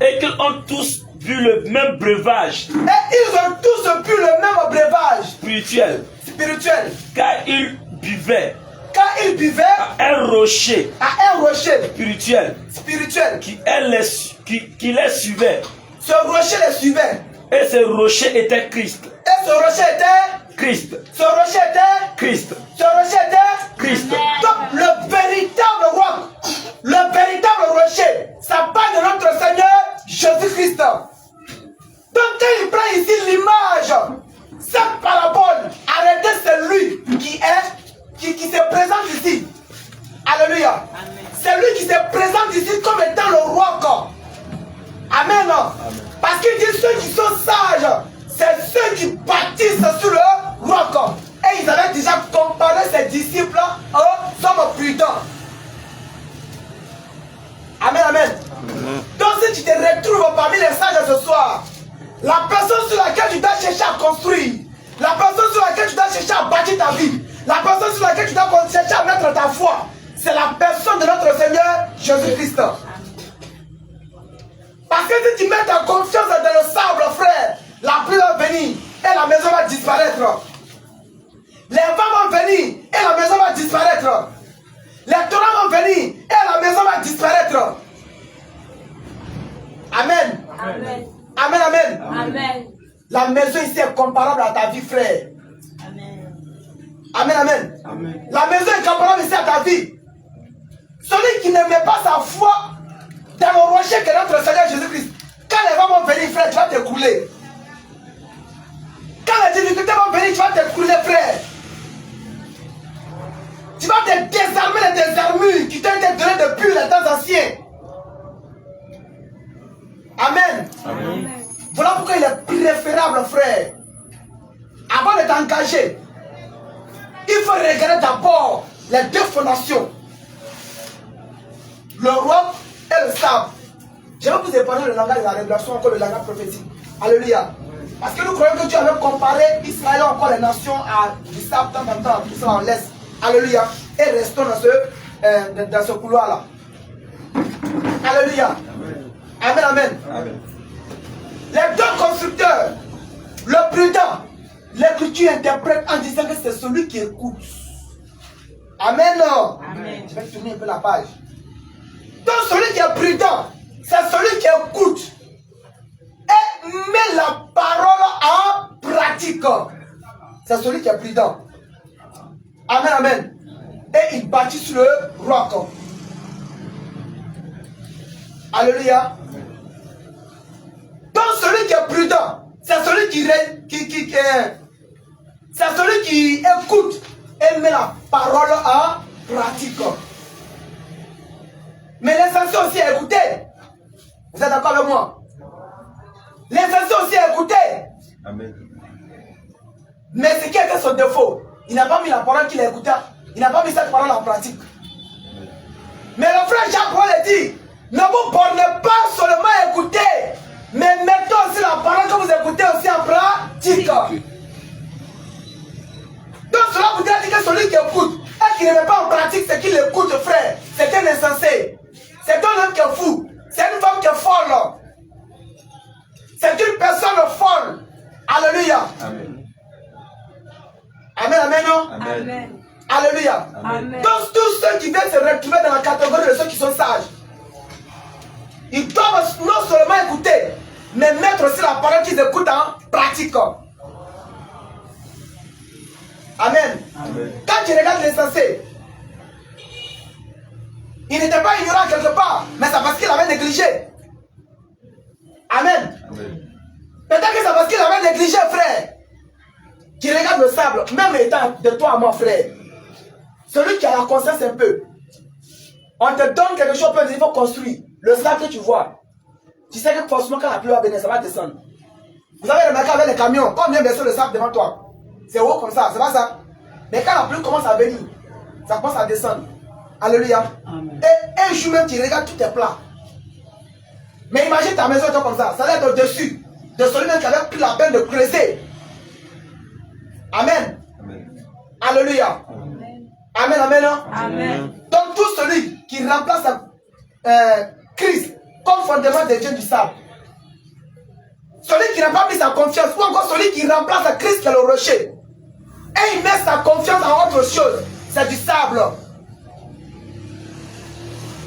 Et qu'ils ont tous bu le même breuvage Et ils ont tous bu le même breuvage spirituel, spirituel. car ils buvaient Quand ils buvaient à un rocher à un rocher spirituel spirituel, qui les suivait. ce rocher les suivait. Et ce rocher était Christ. Et ce rocher était Christ. Ce rocher était Christ. Ce rocher était Christ. Donc le véritable roc, le véritable rocher, ça parle de notre Seigneur Jésus-Christ. Donc quand il prend ici l'image, cette parabole, arrêtez celui qui se présente ici. Alléluia. C'est lui qui se présente ici comme étant le roc. Amen. Parce qu'il dit ceux qui sont sages, c'est ceux qui bâtissent sur le roc. Et ils avaient déjà comparé ses disciples aux hommes prudents. La personne sur laquelle tu dois chercher à bâtir ta vie, la personne sur laquelle tu dois chercher à mettre ta foi, c'est la personne de notre Seigneur Jésus-Christ. Parce que si tu mets ta confiance dans le sable, frère, la pluie va venir et la maison va disparaître. Les vents vont venir et la maison va disparaître. Les torrents vont venir et la maison va disparaître. Amen. Amen. Amen, amen. Amen. La maison ici est comparable à ta vie, frère. Amen. Amen, amen. Amen. La maison est comparable ici à ta vie. Celui qui ne met pas sa foi dans le rocher que notre Seigneur Jésus-Christ, quand les vents vont venir, frère, tu vas t'écrouler. Quand les difficultés vont venir, tu vas t'écrouler, frère. Tu vas te désarmer les armures qui t'ont été données depuis les temps anciens. Amen. Amen. Voilà pourquoi il est préférable, frère, avant de t'engager, il faut regarder d'abord les deux fondations, le roc et le sable. Je vais vous épargner le langage de la révélation, encore le langage prophétique. Alléluia. Parce que nous croyons que Dieu avait comparé Israël encore les nations à du sable tant en temps, qui sont en l'est. Alléluia. Et restons dans ce couloir-là. Alléluia. Amen, amen. Amen. Les deux constructeurs, le prudent, l'écriture interprète en disant que c'est celui qui écoute. Amen. Amen. Je vais tourner un peu la page. Donc celui qui est prudent, c'est celui qui écoute et met la parole en pratique. C'est celui qui est prudent. Amen, amen. Et il bâtit sur le roc. Alléluia. Donc celui qui est prudent, c'est celui c'est celui qui écoute et met la parole en pratique. Mais l'essentiel aussi est écouter. Vous êtes d'accord avec moi? L'essentiel aussi est écouter. Amen. Mais ce qui était son défaut, il n'a pas mis la parole qu'il a écoutée. Il n'a pas mis cette parole en pratique. Mais le frère Jacques dit, ne vous bornez pas seulement à écouter, mais mettez aussi la parole que vous écoutez aussi en pratique. Donc cela vous dit que celui qui écoute et qui ne met pas en pratique ce qu'il écoute, frère, c'est un insensé. C'est un homme qui est fou. C'est une femme qui est folle. C'est une personne folle. Alléluia. Amen. Amen, amen, non? Amen. Alléluia. Amen. Donc tous ceux qui viennent se retrouver dans la catégorie de ceux qui sont sages, ils doivent non seulement écouter, mais mettre aussi la parole qu'ils écoutent en pratique. Amen. Amen. Quand tu regardes l'insensé, il n'était pas ignorant quelque part, mais c'est parce qu'il avait négligé. Amen. Amen. Peut-être que c'est parce qu'il avait négligé, frère. Qui regarde le sable, même étant de toi à moi, frère. Celui qui a la conscience un peu. On te donne quelque chose, il faut construire. Le sable que tu vois, tu sais que forcément quand la pluie va venir, ça va descendre. Vous avez remarqué avec les camions, quand on vient baisser le sable devant toi, c'est haut comme ça, c'est pas ça. Mais quand la pluie commence à venir, ça commence à descendre. Alléluia. Et un jour même, tu regardes, tout est plat. Mais imagine ta maison comme ça, ça va être au-dessus de celui même qui avait pris la peine de creuser. Amen. Amen. Alléluia. Amen, amen. Amen. Donc tout celui qui remplace Christ comme fondement des dieux du sable, celui qui n'a pas mis sa confiance, ou encore celui qui remplace Christ qui est le rocher, et il met sa confiance en autre chose, c'est du sable.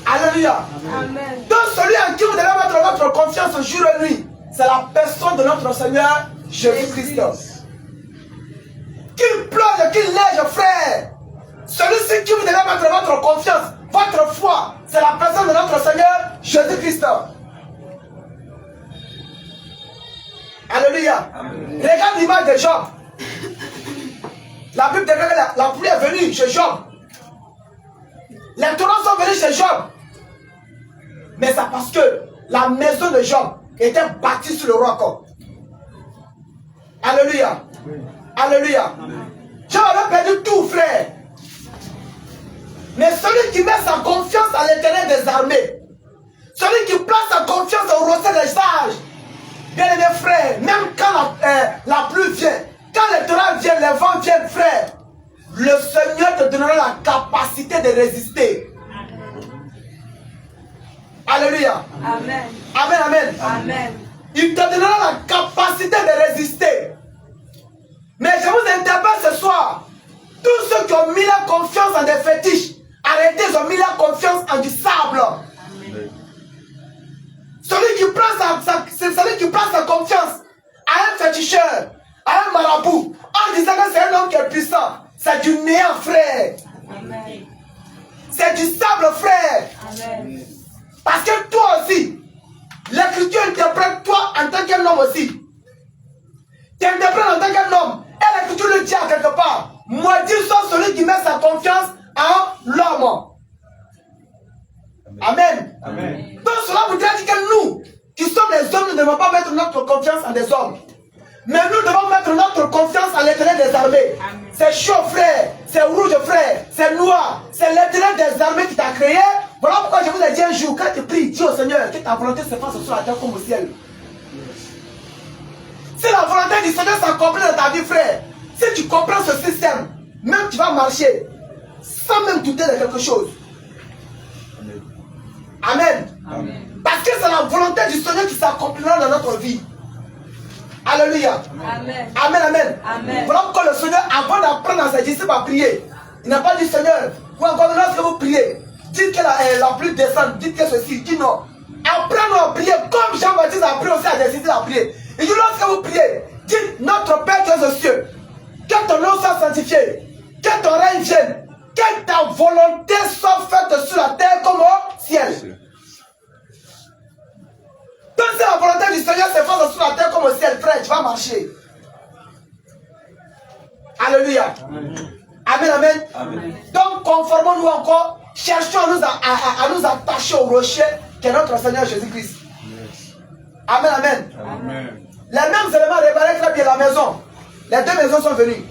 Alléluia. Amen. Donc celui en qui vous devez mettre votre confiance jour et nuit, c'est la personne de notre Seigneur Jésus-Christ. Qu'il plonge, qu'il neige, frère. Celui-ci qui vous devez mettre votre confiance, votre foi, c'est la personne de notre Seigneur Jésus-Christ. Alléluia. Amen. Regarde l'image de Job. La Bible dit que la pluie est venue chez Job. Les torrents sont venus chez Job. Mais c'est parce que la maison de Job était bâtie sur le roc. Alléluia. Alléluia. Job avait perdu tout, frère. Mais celui qui met sa confiance à l'Éternel des armées, celui qui place sa confiance au rocher des sages, bien aimé frère, même quand la pluie vient, quand les torrents les vents viennent, frère, le Seigneur te donnera la capacité de résister. Alléluia. Amen. Amen, amen. Amen. Il te donnera la capacité de résister. Mais je vous interpelle ce soir. Tous ceux qui ont mis la confiance en des fétiches, arrêtez, ils ont mis la confiance en du sable. Amen. Celui qui prend sa confiance à un féticheur, à un marabout, en disant que c'est un homme qui est puissant, c'est du néant, frère. Amen. C'est du sable, frère. Amen. Parce que toi aussi, l'écriture interprète toi en tant qu'un homme aussi. Tu interprètes en tant qu'un homme. Et l'écriture le dit à quelque part. Maudit soit celui qui met sa confiance en l'homme. Amen. Amen. Donc cela voudrait dire que nous, qui sommes les hommes, nous ne devons pas mettre notre confiance en des hommes. Mais nous devons mettre notre confiance en l'Éternel des armées. C'est chaud, frère. C'est rouge, frère. C'est noir. C'est l'Éternel des armées qui t'a créé. Voilà pourquoi je vous ai dit un jour, quand tu pries, dis au Seigneur que ta volonté se fasse sur la terre comme au ciel. Si la volonté du Seigneur s'accomplit dans ta vie, frère, si tu comprends ce système, même tu vas marcher sans même douter de quelque chose. Amen. Amen. Parce que c'est la volonté du Seigneur qui s'accomplira dans notre vie. Alléluia. Amen. Amen, amen. Amen. Voilà pourquoi le Seigneur, avant d'apprendre à ses disciples à prier, il n'a pas dit Seigneur, ou encore lorsque vous priez, dites que la pluie descend, dites que ceci, dit non. Apprenons à prier comme Jean-Baptiste a appris aussi à décider à prier. Il dit lorsque vous priez, dites notre Père qui est aux cieux, que ton nom soit sanctifié, que ton règne vienne, que ta volonté soit faite sur la terre comme au ciel. Donc si la volonté du Seigneur se fait sur la terre comme au ciel, frère, tu vas marcher. Alléluia. Amen, amen. Amen. Donc conformons-nous encore, cherchons à nous attacher au rocher qui est notre Seigneur Jésus-Christ. Amen, amen. Amen. Les mêmes éléments révélés très bien la maison. Les deux maisons sont venues.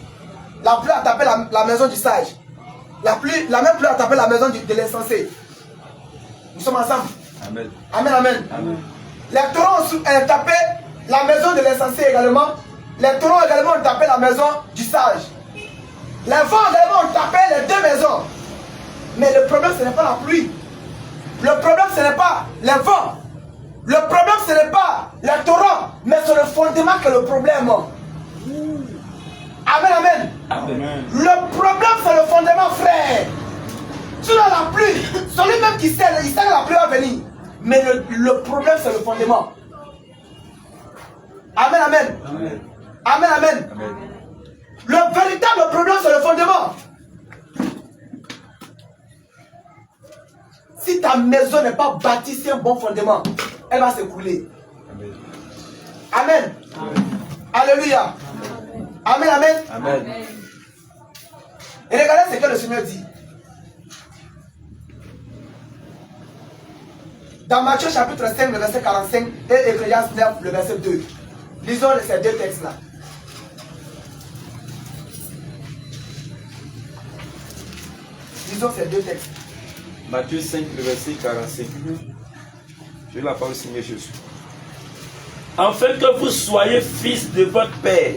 La pluie a tapé la maison du sage. La même pluie a tapé la maison de l'insensé. Nous sommes ensemble. Amen. Amen, amen. Amen. Les taureaux ont tapé la maison de l'insensé également. Les taureaux également ont tapé la maison du sage. Les vents également ont tapé les deux maisons. Mais le problème, ce n'est pas la pluie. Le problème, ce n'est pas les vents. Le problème, ce n'est pas les torrents. Mais c'est le fondement qui est le problème. Amen, amen. Amen. Le problème, c'est le fondement, frère. Sur la pluie, celui même qui sait, il sait que la pluie va venir. Mais le problème, c'est le fondement. Amen, amen. Amen. Amen, amen. Amen. Le véritable problème, c'est le fondement. Si ta maison n'est pas bâtie sur un bon fondement, elle va s'écrouler. Amen. Amen. Alléluia. Amen, amen. Amen. Et regardez ce que le Seigneur dit. Dans Matthieu chapitre 5, le verset 45 et Ecclésiaste 9, le verset 2. Lisons ces deux textes-là. Lisons ces deux textes. Matthieu 5, le verset 45. Je la parole signer Jésus. Afin que vous soyez fils de votre Père,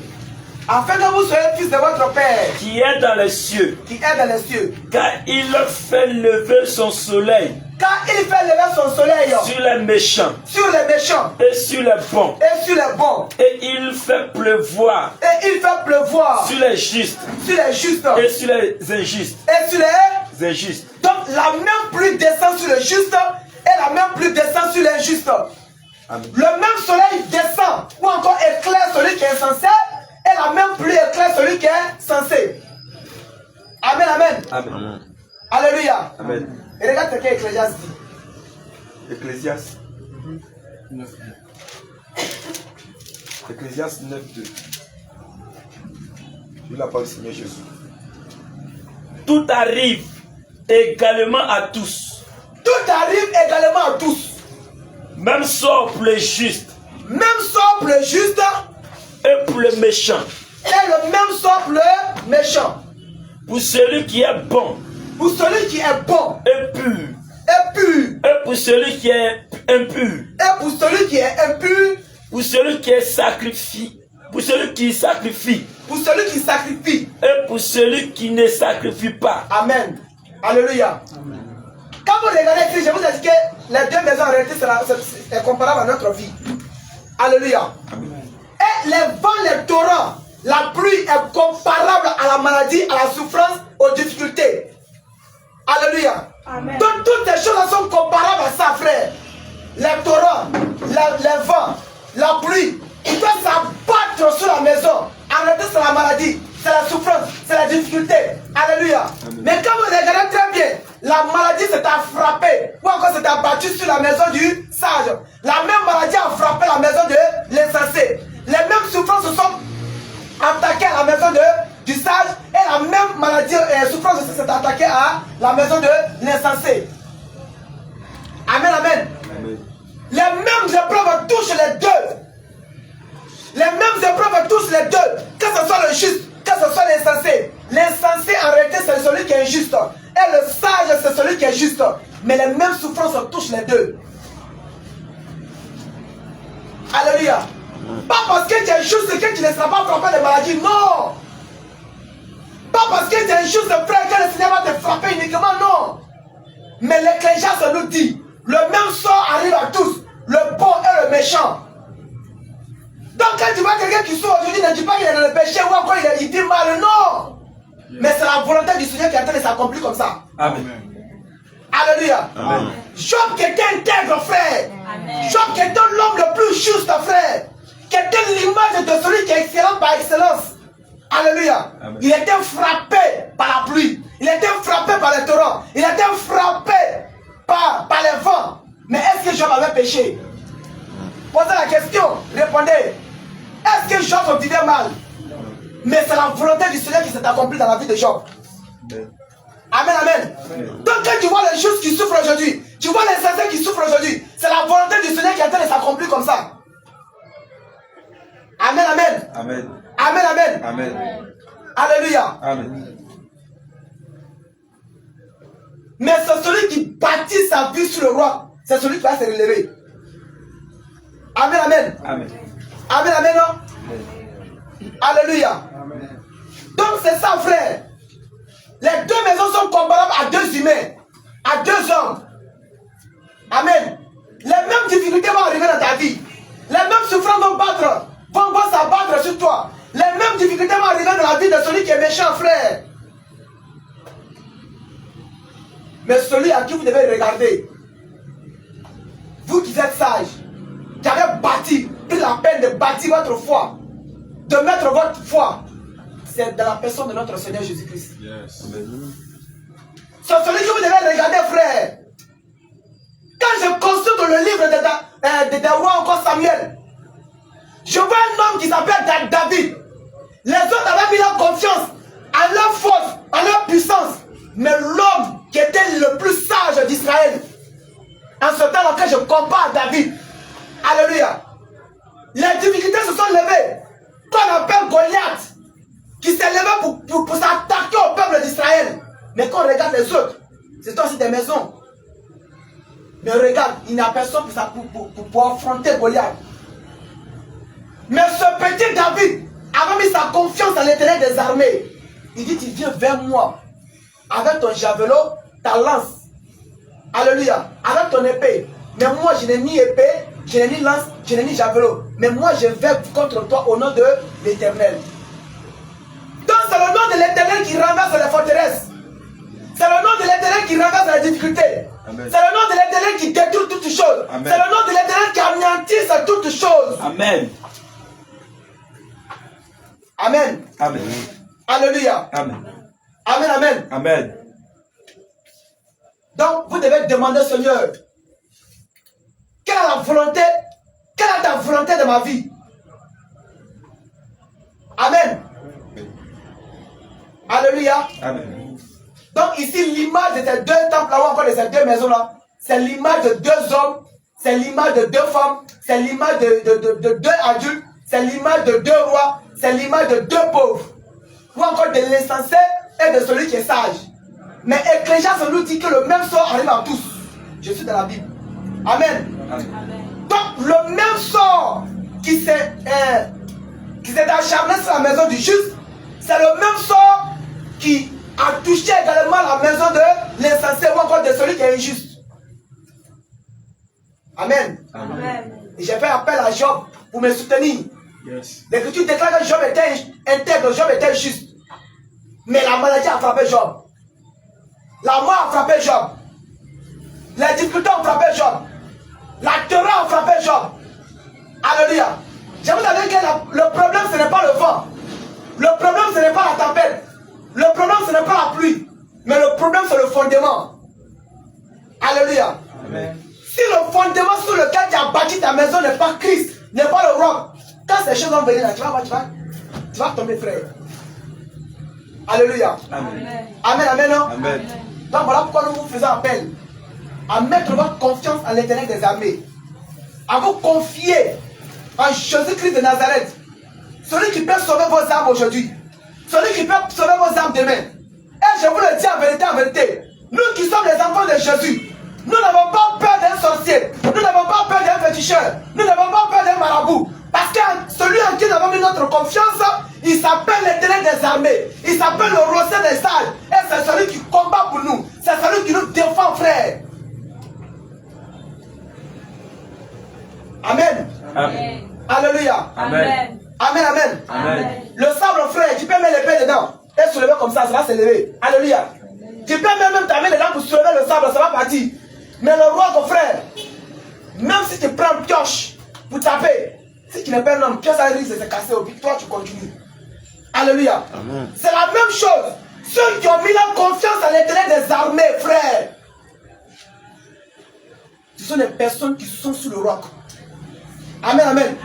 Afin que vous soyez fils de votre Père, qui est dans les cieux, qui est dans les cieux, car il fait lever son soleil car il fait lever son soleil sur les méchants sur les méchants et sur les bons, et sur les bons, et il fait pleuvoir et il fait pleuvoir sur les justes sur les justes et sur les injustes. et sur les... Injustes. Donc la même pluie descend sur le juste et la même pluie descend sur l'injuste. Amen. Le même soleil descend ou encore éclaire celui qui est censé et la même pluie éclaire celui qui est censé. Amen, amen. Amen. Alléluia. Amen. Et regarde ce qu'Ecclésiaste dit. Ecclésiaste. Ecclésiaste 9, 2. Je la parole signer Jésus. Tout arrive également à tous, Tout arrive également à tous. même sort pour les justes Même sort pour le juste et pour les méchants. et le même sort pour le méchant. Pour celui qui est bon Pour celui qui est bon et pur, et pur. et pour celui qui est impur, Et pour celui qui est impur. pour celui qui est sacrifié Pour celui qui sacrifie. Pour celui qui sacrifie. Et pour celui qui ne sacrifie pas. Amen. Alléluia. Amen. Quand vous regardez ici, je vous ai dit que les deux maisons en réalité c'est comparable à notre vie. Alléluia. Amen. Et les vents, les torrents, la pluie est comparable à la maladie, à la souffrance, aux difficultés. Alléluia. Amen. Donc toutes ces choses sont comparables à ça, frère. Les torrents, les vents, la pluie, ils doivent s'abattre sur la maison. En réalité, c'est la maladie, c'est la souffrance, c'est la difficulté. Alléluia. Amen. Mais quand vous regardez très bien, la maladie s'est frappée, ou encore s'est abattue sur la maison du sage. La même maladie a frappé la maison de l'insensé. Les mêmes souffrances se sont attaquées à la maison du sage, et la même maladie et souffrance s'est attaquée à la maison de l'insensé. Amen, amen. Amen. Les mêmes épreuves touchent les deux. Les mêmes épreuves touchent les deux. Que ce soit le juste, que ce soit l'insensé. L'insensé en réalité c'est celui qui est injuste. Et le sage c'est celui qui est juste. Mais les mêmes souffrances touchent les deux. Alléluia. Pas parce que tu es juste que tu ne seras pas frappé de maladie. Non. Pas parce que tu es juste frère que le Seigneur va te frapper uniquement. Non. Mais l'Ecclésiaste nous dit, le même sort arrive à tous. Le bon et le méchant. Donc quand tu vois quelqu'un qui souffre aujourd'hui, ne dis pas qu'il est dans le péché ou encore il dit mal, non. Mais c'est la volonté du Seigneur qui est en train de s'accomplir comme ça. Amen. Alléluia. Amen. Job qui était intègre, frère. Amen. Job qui était l'homme le plus juste, frère. Qui était l'image de celui qui est excellent par excellence. Alléluia. Amen. Il était frappé par la pluie. Il était frappé par les torrents. Il était frappé par les vents. Mais est-ce que Job avait péché? Posez la question, répondez. Est-ce que Job vivait mal? Mais c'est la volonté du Seigneur qui s'est accomplie dans la vie de Job. Amen, amen. Donc quand tu vois les choses qui souffrent aujourd'hui, tu vois les insensés qui souffrent aujourd'hui, c'est la volonté du Seigneur qui est en train de s'accomplir comme ça. Amen, amen. Amen. Amen, amen. Amen. Alléluia. Amen. Mais c'est celui qui bâtit sa vie sur le roi. C'est celui qui va se relever. Amen, amen. Amen. Amen, amen, non? Alléluia. Amen. Donc c'est ça, frère. Les deux maisons sont comparables à deux humains, à deux hommes. Amen. Les mêmes difficultés vont arriver dans ta vie. Les mêmes souffrances vont s'abattre sur toi. Les mêmes difficultés vont arriver dans la vie de celui qui est méchant, frère. Mais celui à qui vous devez regarder, vous qui êtes sages, qui avez bâti, pris la peine de bâtir votre foi, de mettre votre foi, c'est dans la personne de notre Seigneur Jésus-Christ. Yes. C'est celui que vous devez regarder, frère. Quand je consulte le livre des rois, encore Samuel, je vois un homme qui s'appelle David. Les autres avaient mis leur confiance à leur force, à leur puissance. Mais l'homme qui était le plus sage d'Israël, en ce temps auquel je compare David, alléluia, les difficultés se sont levées. Qu'on appelle Goliath, qui s'est levé pour s'attaquer au peuple d'Israël. Mais quand on regarde les autres, c'est aussi des maisons. Mais regarde, il n'y a personne pour affronter Goliath. Mais ce petit David avait mis sa confiance à l'Éternel des armées. Il dit, tu viens vers moi avec ton javelot, ta lance. Alléluia. Avec ton épée. Mais moi, je n'ai ni épée, je n'ai ni lance, je n'ai ni javelot. Mais moi, je vais contre toi au nom de l'Éternel. Donc, c'est le nom de l'Éternel qui renverse les forteresses. C'est le nom de l'Éternel qui renverse les difficultés. C'est le nom de l'Éternel qui détruit toutes choses. C'est le nom de l'Éternel qui anéantisse toutes choses. Amen. Amen. Amen. Alléluia. Amen. Amen, amen. Amen. Donc, vous devez demander, Seigneur, quelle est la volonté, quelle est ta volonté de ma vie? Amen. Alléluia. Amen. Donc, ici, l'image de ces deux temples là, ou encore de ces deux maisons là, c'est l'image de deux hommes, c'est l'image de deux femmes, c'est l'image de deux adultes, c'est l'image de deux rois, c'est l'image de deux pauvres, ou encore de l'insensé et de celui qui est sage. Mais Ecclésiaste nous dit que le même sort arrive à tous. Je suis dans la Bible. Amen. Amen. Donc le même sort qui s'est qui s'est acharné sur la maison du juste, c'est le même sort qui a touché également la maison de l'insensé ou encore de celui qui est injuste. Amen. Amen. Et j'ai fait appel à Job pour me soutenir. Yes. L'Écriture déclare que Job était intègre, Job était juste. Mais la maladie a frappé Job. La mort a frappé Job. Les difficultés ont frappé Job. La terreur a frappé Job. Alléluia. Je vous avais dit que le problème ce n'est pas le vent. Le problème ce n'est pas la tempête. Le problème ce n'est pas la pluie. Mais le problème c'est le fondement. Alléluia. Amen. Si le fondement sur lequel tu as bâti ta maison n'est pas Christ, n'est pas le roc, quand ces choses vont venir là, tu vas tomber, frère. Alléluia. Amen. Amen, amen, non? Amen. Donc voilà pourquoi nous vous faisons appel à mettre votre confiance en l'Éternel des armées, à vous confier en Jésus-Christ de Nazareth, celui qui peut sauver vos âmes aujourd'hui, celui qui peut sauver vos âmes demain. Et je vous le dis en vérité, nous qui sommes les enfants de Jésus, nous n'avons pas peur d'un sorcier, nous n'avons pas peur d'un féticheur, nous n'avons pas peur d'un marabout, parce que celui en qui nous avons mis notre confiance, il s'appelle l'Éternel des armées, il s'appelle le roi des sages, et c'est celui qui combat pour nous, c'est celui qui nous défend, frère. Amen. Amen. Alléluia. Amen. Amen, amen. Amen. Le sabre, frère, tu peux mettre l'épée dedans et soulever comme ça va s'élever. Alléluia. Tu peux même ta main dedans pour soulever le sabre, ça va partir. Mais le roi, ton frère, même si tu prends une pioche pour taper, si tu n'es pas un homme, pioche ça risque de se casser au pied, toi tu continues. Alléluia. C'est la même chose. Ceux qui ont mis leur confiance à l'Éternel des armées, frère, ce sont des personnes qui sont sous le roc. Amen, amen.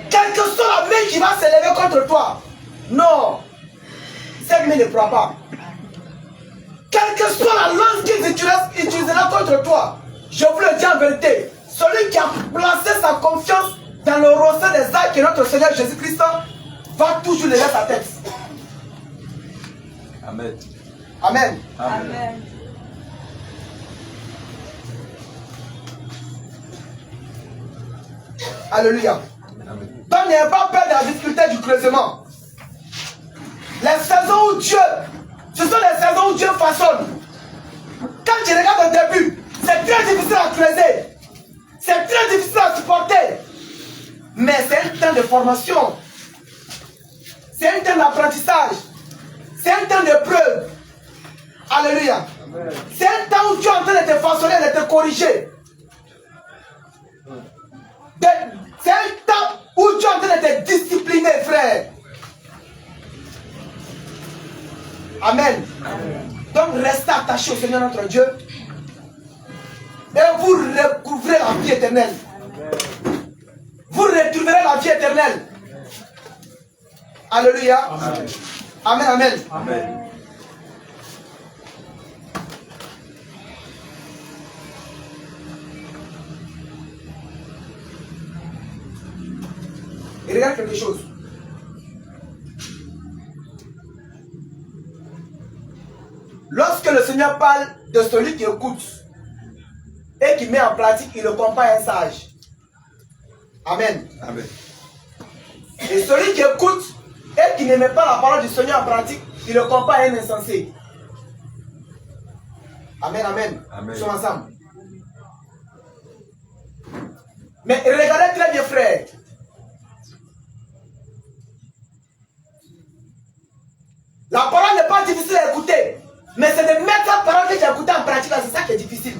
Quelle que soit la main qui va s'élever contre toi, non, cette main ne pourra pas. Quelle que soit la lance qu'ils utiliseront contre toi, je vous le dis en vérité, celui qui a placé sa confiance dans le roseau des arcs qui est notre Seigneur Jésus-Christ va toujours lever sa tête. Amen. Amen. Amen. Alléluia. Amen. Donc n'ayez pas peur de la difficulté du creusement. Les saisons où Dieu, ce sont les saisons où Dieu façonne. Quand tu regardes au début, c'est très difficile à creuser. C'est très difficile à supporter. Mais c'est un temps de formation. C'est un temps d'apprentissage. C'est un temps de preuve. Alléluia. C'est un temps où Dieu est en train de te façonner, de te corriger. C'est un temps où Dieu est en train de te discipliner, frère. Amen. Donc restez attachés au Seigneur notre Dieu. Et vous recouvrez la vie éternelle. Vous retrouverez la vie éternelle. Alléluia. Amen, amen. Amen. Et regarde quelque chose. Lorsque le Seigneur parle de celui qui écoute et qui met en pratique, il le compare à un sage. Amen. Amen. Et celui qui écoute et qui ne met pas la parole du Seigneur en pratique, il le compare à un insensé. Amen, amen. Amen. Nous sommes ensemble. Mais regardez très bien, frère. La parole n'est pas difficile à écouter. Mais c'est de mettre la parole que tu as écoutée en pratique, c'est ça qui est difficile.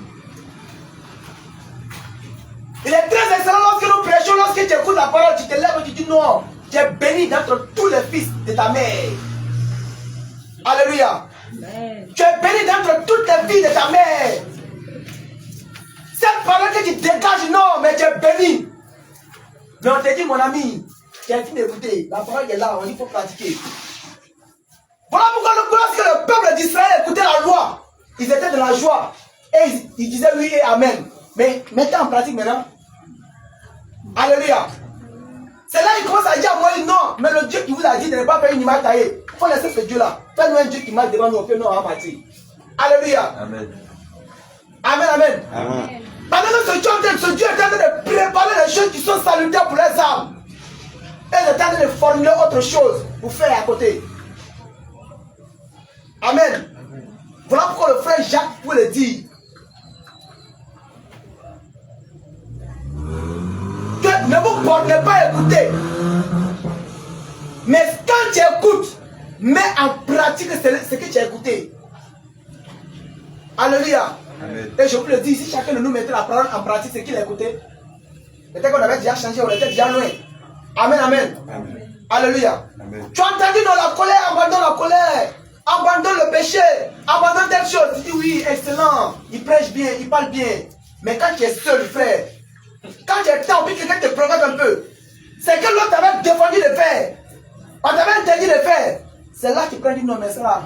Il est très excellent lorsque nous prêchons, lorsque tu écoutes la parole, tu te lèves et tu dis non, tu es béni d'entre tous les fils de ta mère. Alléluia. Amen. Tu es béni d'entre toutes les filles de ta mère. Cette parole que tu dégages, non, mais tu es béni. Mais on te dit, mon ami, tu as fini d'écouter, la parole est là, on dit qu'il faut pratiquer. Voilà pourquoi lorsque le peuple d'Israël écoutait la loi, ils étaient de la joie. Et ils disaient oui et amen. Mais mettez en pratique maintenant. Alléluia. C'est là qu'il commence à dire à Moïse, non, mais le Dieu qui vous a dit de ne pas faire une image taillée. Il faut laisser ce Dieu-là. Fais-nous un Dieu qui marche devant nous, on fait nous en partie. Alléluia. Amen. Amen, amen. Amen. Pendant que ce Dieu est en train de préparer les choses qui sont salutaires pour les âmes. Et de train de formuler autre chose pour faire à côté. Amen. Voilà pourquoi le frère Jacques pouvait le dire. Que ne vous bornez pas à écouter. Mais quand tu écoutes, mets en pratique ce que tu as écouté. Alléluia. Amen. Et je vous le dis, si chacun de nous mettait la parole en pratique, ce qu'il a écouté, peut-être qu'on avait déjà changé, on était déjà loin. Amen, amen. Amen. Alléluia. Amen. Tu as entendu dans la colère, abandonne la colère. Abandonne le péché. Abandonne telle chose. Tu dis oui, excellent. Il prêche bien, il parle bien. Mais quand tu es seul, frère, quand tu es temps, puis quelqu'un te provoque un peu, c'est que l'autre t'avait défendu de faire. On t'avait interdit de faire. C'est là qu'il prend dit non, mais ça là,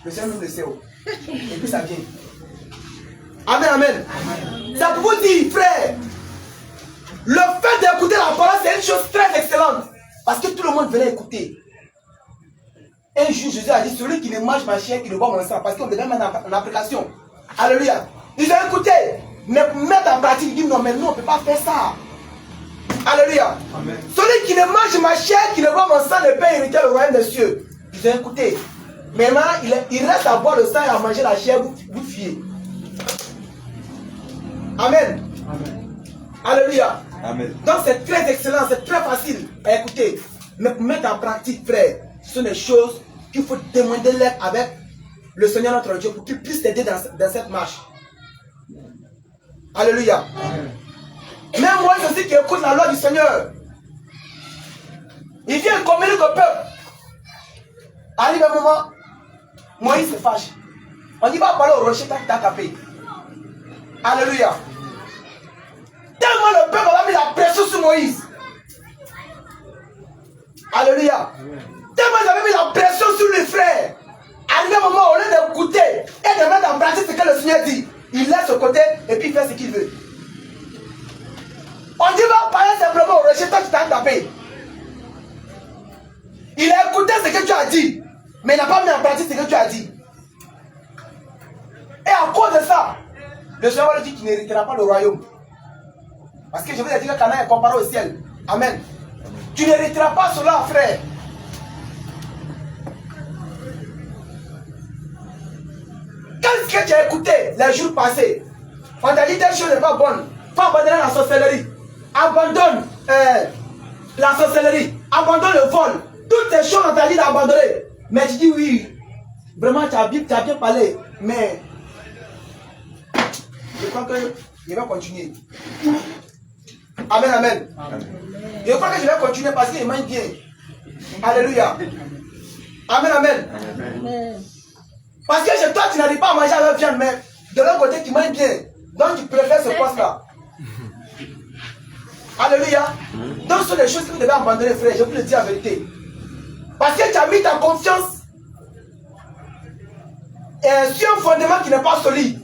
le Seigneur nous le sait. Et puis ça vient. Amen, amen. Ça pour vous dire, frère, le fait d'écouter la parole, c'est une chose très excellente. Parce que tout le monde venait écouter. Un jour, Jésus a dit, celui qui ne mange ma chair, qui ne boit mon sang, parce qu'on devait mettre en application. Alléluia. Ils ont écouté, mais pour mettre en pratique, ils disent non, mais nous, on ne peut pas faire ça. Alléluia. Amen. Celui qui ne mange ma chair, qui ne boit mon sang, ne peut hériter le royaume des cieux. Ils ont écouté. Mais maintenant, il reste à boire le sang et à manger la chair, vous fiez. Amen. Amen. Alléluia. Amen. Donc c'est très excellent, c'est très facile à écouter. Mais pour mettre en pratique, frère, ce sont des choses qu'il faut demander l'aide avec le Seigneur notre Dieu pour qu'il puisse t'aider dans cette marche. Alléluia. Amen. Même moi aussi qui écoute la loi du Seigneur, il vient communiquer au peuple. Arrive un moment, Moïse se fâche. On dit va parler au rocher, t'as capé. Alléluia. Tellement le peuple avait mis la pression sur Moïse. Alléluia. Tellement ils avaient mis la pression sur les frères. Arrivé un moment, au lieu d'écouter et de mettre en pratique ce que le Seigneur dit, il laisse au côté et puis il fait ce qu'il veut. On dit va parler simplement au rocher, toi tu t'as tapé. Il a écouté ce que tu as dit, mais il n'a pas mis en pratique ce que tu as dit. Et à cause de ça, le Seigneur va lui dire qu'il n'héritera pas le royaume. Parce que je vous ai dit que Canaan est comparé au ciel. Amen. Tu n'hériteras pas cela, frère. Qu'est-ce que tu as écouté les jours passés? On t'a dit telle chose n'est pas bonne. Faut abandonner la sorcellerie. Abandonne la sorcellerie. Abandonne le vol. Toutes ces choses on t'a dit d'abandonner. Mais tu dis oui. Vraiment, tu as bien parlé. Mais je crois que je vais continuer. Amen, amen. Je crois que je vais continuer parce qu'il mange bien. Alléluia. Amen, amen. Parce que chez toi, tu n'arrives pas à manger avec viande, mais de l'autre côté, tu manges bien. Donc, tu préfères ce poste-là. Alléluia. Donc, ce sont des choses que vous devez abandonner, frère. Je vous le dis en vérité. Parce que tu as mis ta confiance sur un fondement qui n'est pas solide.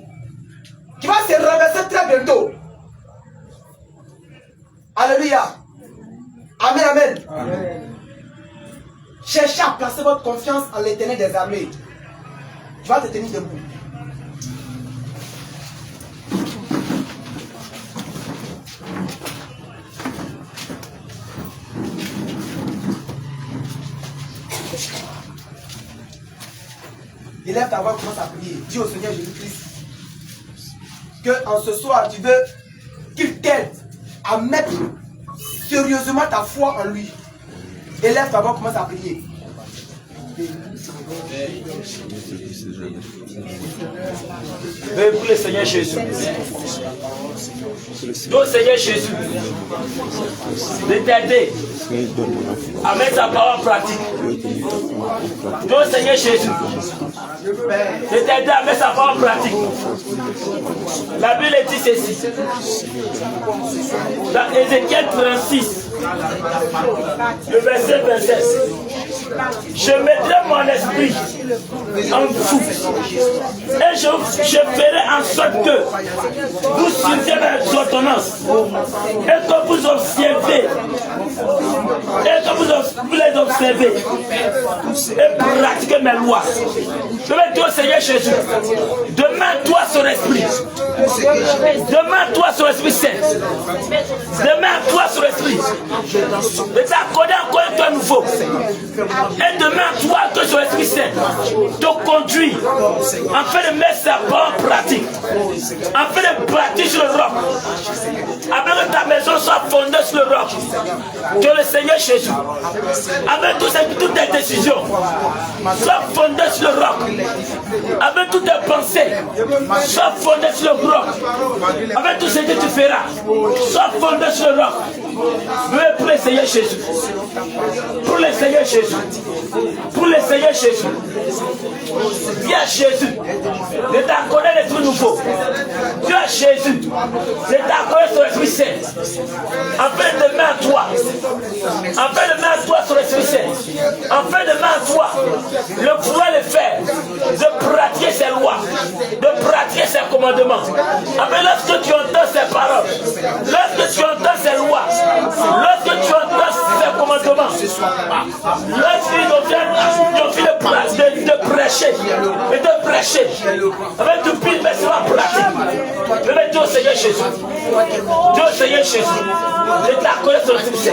Qui va se renverser très bientôt. Alléluia. Amen, amen. Amen. Cherchez à placer votre confiance en l'Éternel des armées. Tu vas te tenir debout. Élève ta voix, commence à prier. Dis au Seigneur Jésus-Christ que en ce soir, tu veux qu'il t'aide à mettre sérieusement ta foi en lui. Élève ta voix, commence à prier. Veuillez pour le Seigneur Jésus. Donc Seigneur Jésus, de t'aider à mettre ta parole en pratique. Donc Seigneur Jésus, de t'aider à mettre sa parole en pratique. La Bible dit ceci. Dans Ézéchiel 36, le verset 27. Je mettrai mon esprit en vous et je ferai en sorte que vous suiviez mes ordonnances et que vous observez Et que vous les observez et pratiquez mes lois. Je vais dire au Seigneur Jésus, demande-toi son esprit. Demande-toi son esprit saint. Demande-toi son esprit. De t'accorder encore un temps nouveau. Et demande-toi que son esprit saint te conduit afin de mettre sa parole en pratique. Afin de bâtir sur le roc. Afin que ta maison soit fondée sur le roc. Que le Seigneur Jésus, avec toutes tes décisions, soit fondée sur le roc. Avec toutes tes pensées, soit fondée sur le roc. Avec tout ce que tu feras, soit fondé sur le roc. Veuillez pour le Seigneur Jésus. Pour le Seigneur Jésus. Pour le Seigneur Jésus. Viens Jésus. Je t'accorde l'esprit nouveau. Viens Jésus. Je t'accorde son esprit saint. Afin de mettre à toi. Afin de mettre à toi son esprit saint. Afin de mettre à toi le pouvoir le faire. De pratiquer ses lois. De pratiquer ses commandements. Afin lorsque tu entends ses paroles. Lorsque tu entends ses lois. Lorsque tu entends ses commandements. Lorsqu'ils ont fini de prêcher. Et de prêcher. Avec du pile, mais c'est la pratique. Je vais dire au Seigneur Jésus. Dieu Seigneur Jésus. Je t'accorde son esprit.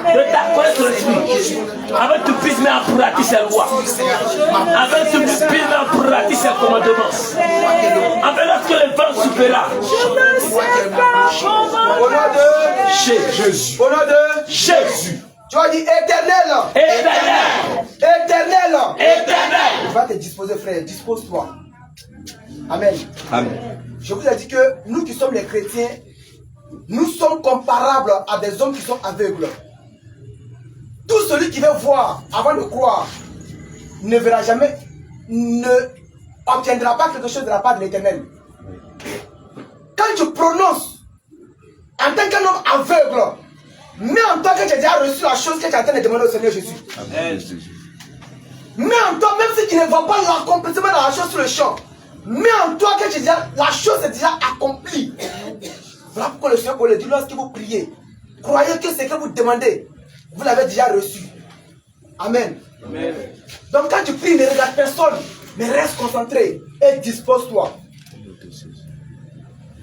Je t'accorde son esprit. Avec tu puisses mettre en pratique ses lois. Avec tu puisses mettre en pratique ses commandements. Avec lorsque le vent soufflera. Au nom de Jésus. Au nom de Jésus. Tu vas dire éternel. Éternel. Éternel. Éternel. Va te disposer, frère. Dispose-toi. Amen. Amen. Je vous ai dit que nous qui sommes les chrétiens, nous sommes comparables à des hommes qui sont aveugles. Tout celui qui veut voir avant de croire ne verra jamais, ne obtiendra pas quelque chose de la part de l'Éternel. Quand tu prononces en tant qu'un homme aveugle, mais en tant que tu as déjà reçu la chose que tu es en train de demander au Seigneur Jésus. Amen. Mais en toi, même si tu ne vois pas l'accomplissement de la chose sur le champ, mais en toi que tu dis, la chose est déjà accomplie. Voilà pourquoi le Seigneur vous le dit, lorsque vous priez, croyez que ce que vous demandez, vous l'avez déjà reçu. Amen. Amen. Donc quand tu pries, ne regarde personne, mais reste concentré et dispose-toi.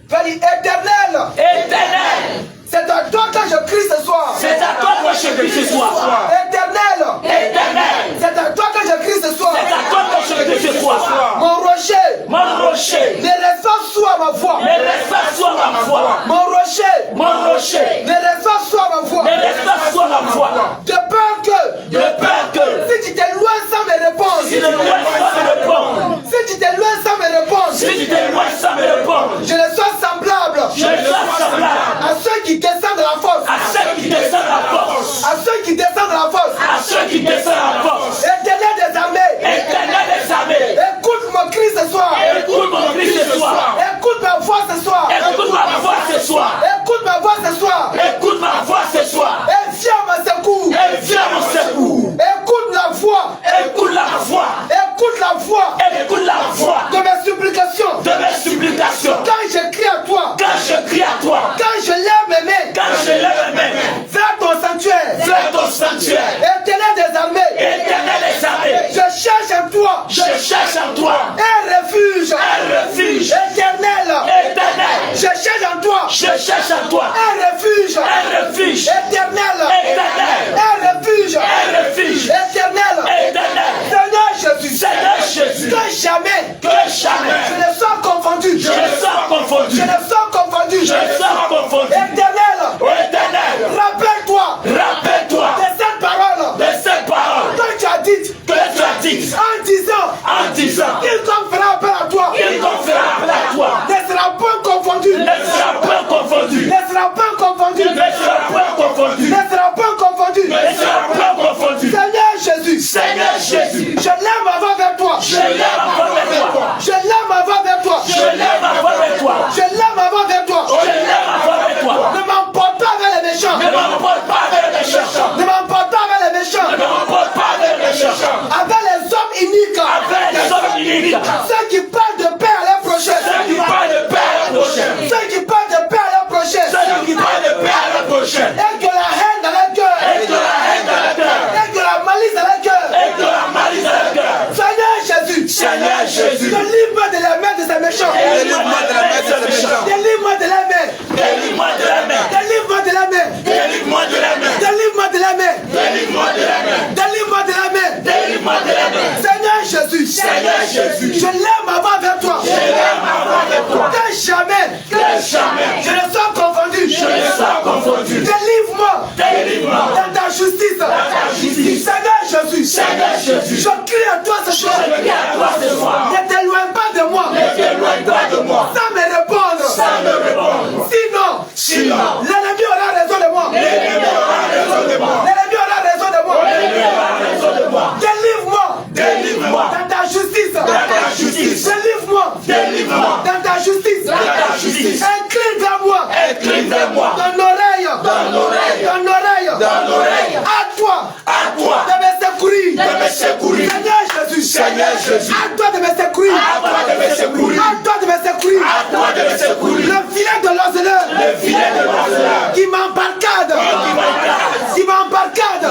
Va dire éternel. Éternel. C'est à toi que je crie ce soir. C'est à toi que je crie ce soir. Éternel. Éternel. C'est à toi que je crie ce soir. C'est à toi que je crie ce soir. Mon rocher. Mon rocher. Ne reste pas sourd à ma voix. Ne reste pas sourd à ma voix. Mon rocher. Mon rocher. Ne reste pas sourd à ma voix. Ne reste pas sourd à ma voix. De peur que. De peur que. Si tu t'éloignes sans me répondre. Si tu t'éloignes sans me répondre. Si tu t'éloignes sans me répondre. Si tu t'éloignes sans me répondre. Je ne sois semblable. Je sois semblable à ceux qui descendent de la force. à ceux qui descendent la force. À ceux qui descendent de la force. À ceux qui descendent la force. Éternel des armées. Éternel des armées. Écoute mon cri ce soir. Écoute mon cri ce soir. Écoute ma voix ce soir. Écoute ma voix ce soir. Écoute ma voix ce soir. Écoute ma voix ce soir. Et viens à mon secours. Et viens à mon secours. Écoute la voix. Écoute la voix. Écoute la voix. Écoute la voix de mes supplications. de mes supplications. Quand je crie à toi. Quand je crie à toi. Quand je lève mes mains. Quand je lève mes mains. Vers ton sanctuaire. Vers ton sanctuaire. Éternel des armées. Éternel des armées. Je cherche en toi. Je cherche en toi. Un refuge. Un refuge. Éternel. Éternel. Je cherche en toi. Je cherche en toi. Un refuge. Un refuge. Éternel. Éternel. Un refuge. Un refuge. Éternel. Éternel. Seigneur Jésus. Seigneur Jésus. Que jamais. Que jamais. Je ne sois confondu. Je ne sois confondu. Je ne sois confondu. Je ne sois confondu. Éternel. Éternel. Rappelle-toi. Rappelle-toi de cette parole. de cette parole Que tu as dit. que tu as dit En disant. qu'il fera appel à toi. Il t'en fera appel à toi. Ne sera pas confondu. Ne sera pas confondu. Ne sera pas confondu. Ne sera pas confondu. Ne sera pas confondu. Ne sera pas confondu. Seigneur Jésus. Seigneur Jésus. Je lève ma voix vers toi. Je lève ma voix vers toi. Je lève ma voix vers toi. Je lève ma voix vers toi. Je lève ma voix vers toi. Je lève ma voix vers toi. Ne m'emporte pas vers les méchants. Ne m'emporte pas vers les méchants. Ne m'emporte pas vers les méchants. Ne m'emporte pas vers les méchants. Avec les hommes iniques. Avec les hommes iniques. Ceux qui parlent de paix à leur prochain. Ceux qui parlent de paix à la prochaine. Ceux qui parlent de paix à leur prochain. Ceux qui parlent de paix à la prochaine. Et que la haine dans leur cœur Délivre-moi de la main de ces méchants. Délivre-moi de la main de ces méchants. Délivre-moi de la main. Délivre-moi de la main. Délivre-moi de la main. Délivre-moi de la main. Délivre-moi de la main. Délivre-moi de la main. Délivre-moi de la main. Délivre-moi de la main. Seigneur Jésus. Seigneur Jésus. Je l'aime avant vers toi. Je l'aime avant avec toi. Que jamais. Que jamais. Je ne sois confondu. Je ne sois confondu. Délivre-moi. Délivre-moi. Dans ta justice. Seigneur Jésus. Seigneur Jésus. Je crie à toi ce soir. Je crie à toi ce soir. Ne t'éloigne pas de moi. Ne t'éloigne pas de moi. Sans me répondre. Sans me répondre. Sinon, l'ennemi aura raison de moi. l'ennemi aura raison de moi. L'ennemi aura raison de moi. L'ennemi aura raison de moi. Délivre-moi. Délivre-moi. Dans ta justice. Dans ta justice. Délivre-moi. Délivre-moi. Dans ta justice. Dans ta justice. Incline vers moi. Incline vers moi. Dans l'oreille. Dans l'oreille. Dans l'oreille. Dans l'oreille. À toi. À toi. De me secourir. De me secourir. Seigneur Jésus. Seigneur Jésus. À toi de me secourir. À toi de me secourir. À toi de me secourir. À toi de me secourir. Le filet de l'oiseleur. Le filet de l'oiseleur. Qui m'embarcade. Qui m'embarcade. Qui m'embarcade.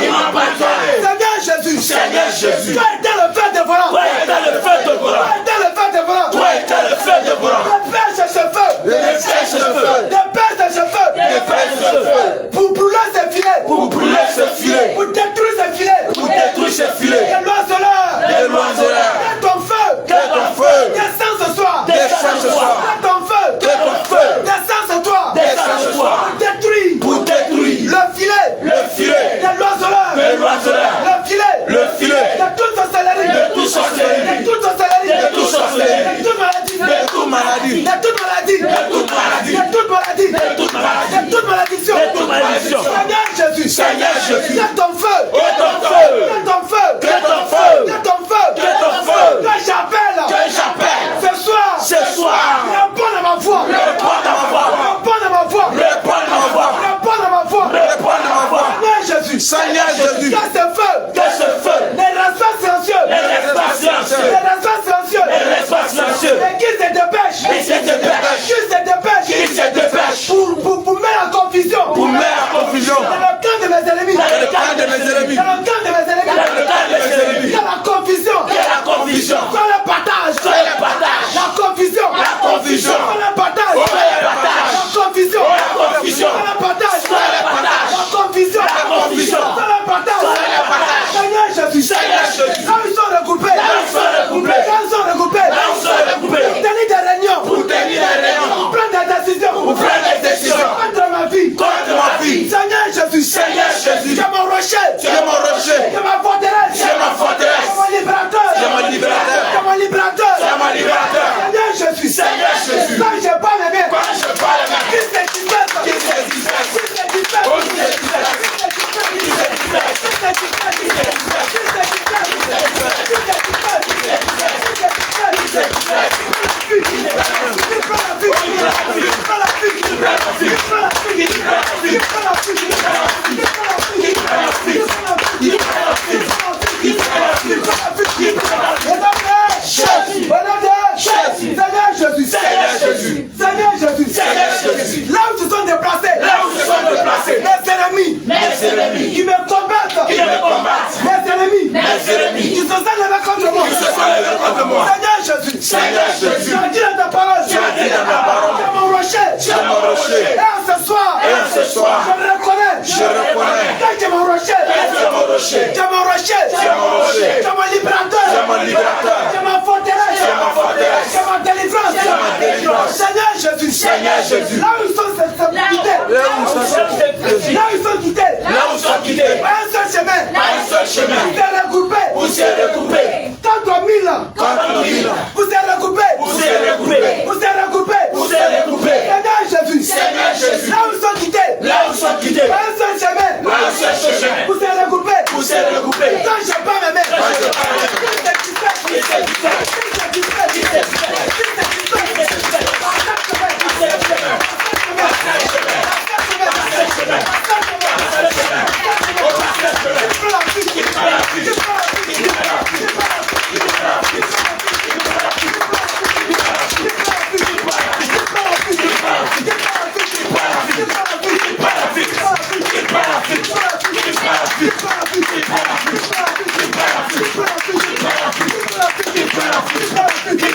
Seigneur Jésus. Seigneur Jésus. Toi étais le feu dévorant. Toi étais le feu dévorant. Toi étais le feu dévorant. Toi étais le feu dévorant. Dépêche ce feu. Dépêche ce feu. Dépêche ce feu. Dépêche ce feu. Pour brûler ce filet. Pour brûler ce filet. Pour détruire ce filet. Pour détruire ce filet. Que l'oiseleur. Que l'oiseleur. Que ton feu. Que ton feu. Descends ce soir. Descends ce soir. Que ton feu. Que ton feu. Descends ce soir. Descends ce soir. Pour détruire. Pour détruire Le filet. le filet. De l'oiseleur. De l'oiseleur. Le filet. Le filet. De toute sorcellerie. De toute sorcellerie. De toute sorcellerie. De toute sorcellerie. De toute maladie. De toute maladie. De toute maladie. De toute maladie. De toute maladie. De toute maladie. De toute malédiction. De toute malédiction. Seigneur Jésus. Seigneur Jésus. Que ton feu. Que ton feu. Que ton feu. Que ton feu. Que ton feu. Que ton feu. Que j'appelle. Que j'appelle. Ce soir. Ce soir. Réponds à ma voix. Réponds à ma voix. Réponds à ma voix. Réponds à ma voix. Réponds à ma voix. Réponds à ma voix. Seigneur Jésus. Seigneur Jésus. Que ce feu. Que ce feu. Ne reste pas silencieux. Ne reste pas silencieux. Ne reste pas silencieux. Ne reste pas silencieux. Et qu'il se dépêche. Qu'il se dépêche. Qu'il se dépêche. Qu'il se dépêche. Pour mettre en confusion. Pour mettre en confusion. Dans le camp de mes ennemis. Dans le camp de mes ennemis. Dans le camp de mes ennemis. Dans le camp de mes ennemis. Dans la confusion. Dans la confusion. Dans le partage. Dans le partage. La confusion. La confusion. Dans le partage. Dans le partage. La confusion. La confusion. Dans le partage. Dans le partage. La confusion. La confusion. Dans le partage. Dans le partage. Seigneur Jésus. Seigneur Jésus. Là où ils sont regroupés. Là où ils sont regroupés. Là où ils sont regroupés. Là où ils sont regroupés. Pour tenir des réunions. Pour tenir des réunions. Pour prendre des décisions. Pour prendre des décisions. Contre ma vie. Contre ma vie. Seigneur Jésus. Seigneur Jésus. Tu es mon rocher. Tu es mon rocher. Tu es ma forteresse. Tu es ma forteresse. Tu es mon libérateur. Tu es mon libérateur. Tu es mon libérateur. Tu es mon libérateur. Seigneur Jésus. Seigneur Jésus. Quand je parle mes mains. Quand je parle ma Qui se disperse. Qui se disperse. Qui se disperse. Oh, qui se disperse. Qui se disperse. Qui se disperse. Qui se disperse. Qui se disperse. Qui se disperse. Qui se disperse. Qui se disperse. Qui se disperse. Là où se sont déplacés, mes ennemis qui me combattent, mes ennemis qui se sont levés contre moi, Seigneur Jésus, tu as dit dans ta parole, tu es mon rocher, et ce soir, je reconnais, que tu es mon rocher, tu es mon rocher, tu es mon libérateur, tu es ma forteresse, tu es ma délivrance, Seigneur Jésus, là où ils sont quittés, un seul chemin, vous êtes regroupés, contre 1000, vous êtes regroupés, Seigneur Jésus, là où ils sont quittés, un seul chemin, vous êtes regroupés, quand je parle mes mains, Keep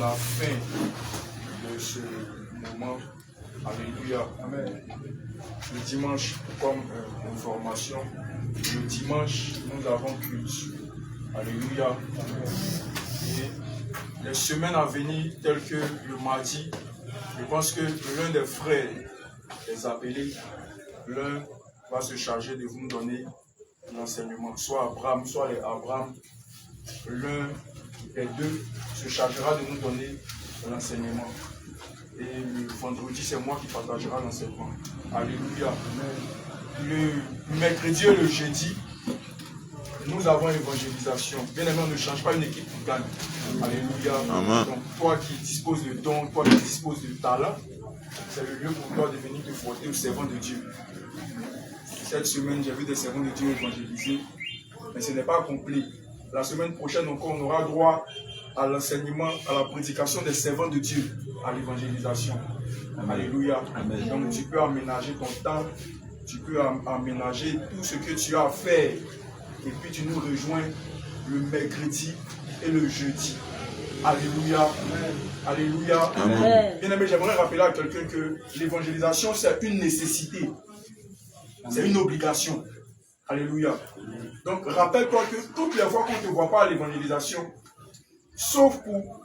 la fin de ce moment. Alléluia. Amen. Le dimanche, comme information, le dimanche, nous avons culte. Alléluia. Amen. Et les semaines à venir, telles que le mardi, je pense que l'un des frères, les appelés, l'un va se charger de vous donner l'enseignement. Soit Abraham, soit les Abraham, l'un des deux se chargera de nous donner l'enseignement. Et le vendredi, c'est moi qui partagera l'enseignement. Alléluia. Le mercredi et le jeudi, nous avons l'évangélisation. Bien évidemment, on ne change pas une équipe qui gagne. Alléluia. Amen. Donc, toi qui disposes de dons, toi qui disposes de talent, c'est le lieu pour toi de venir te frotter aux servants de Dieu. Cette semaine, j'ai vu des servants de Dieu évangéliser, mais ce n'est pas complet. La semaine prochaine encore, on aura droit à l'enseignement, à la prédication des servants de Dieu, à l'évangélisation. Alléluia. Amen. Donc tu peux aménager ton temps, tu peux aménager tout ce que tu as à faire, et puis tu nous rejoins le mercredi et le jeudi. Alléluia. Amen. Alléluia. Amen. Bien aimé, j'aimerais rappeler à quelqu'un que l'évangélisation, c'est une nécessité. C'est une obligation. Alléluia. Donc, rappelle-toi que toutes les fois qu'on ne te voit pas à l'évangélisation, sauf pour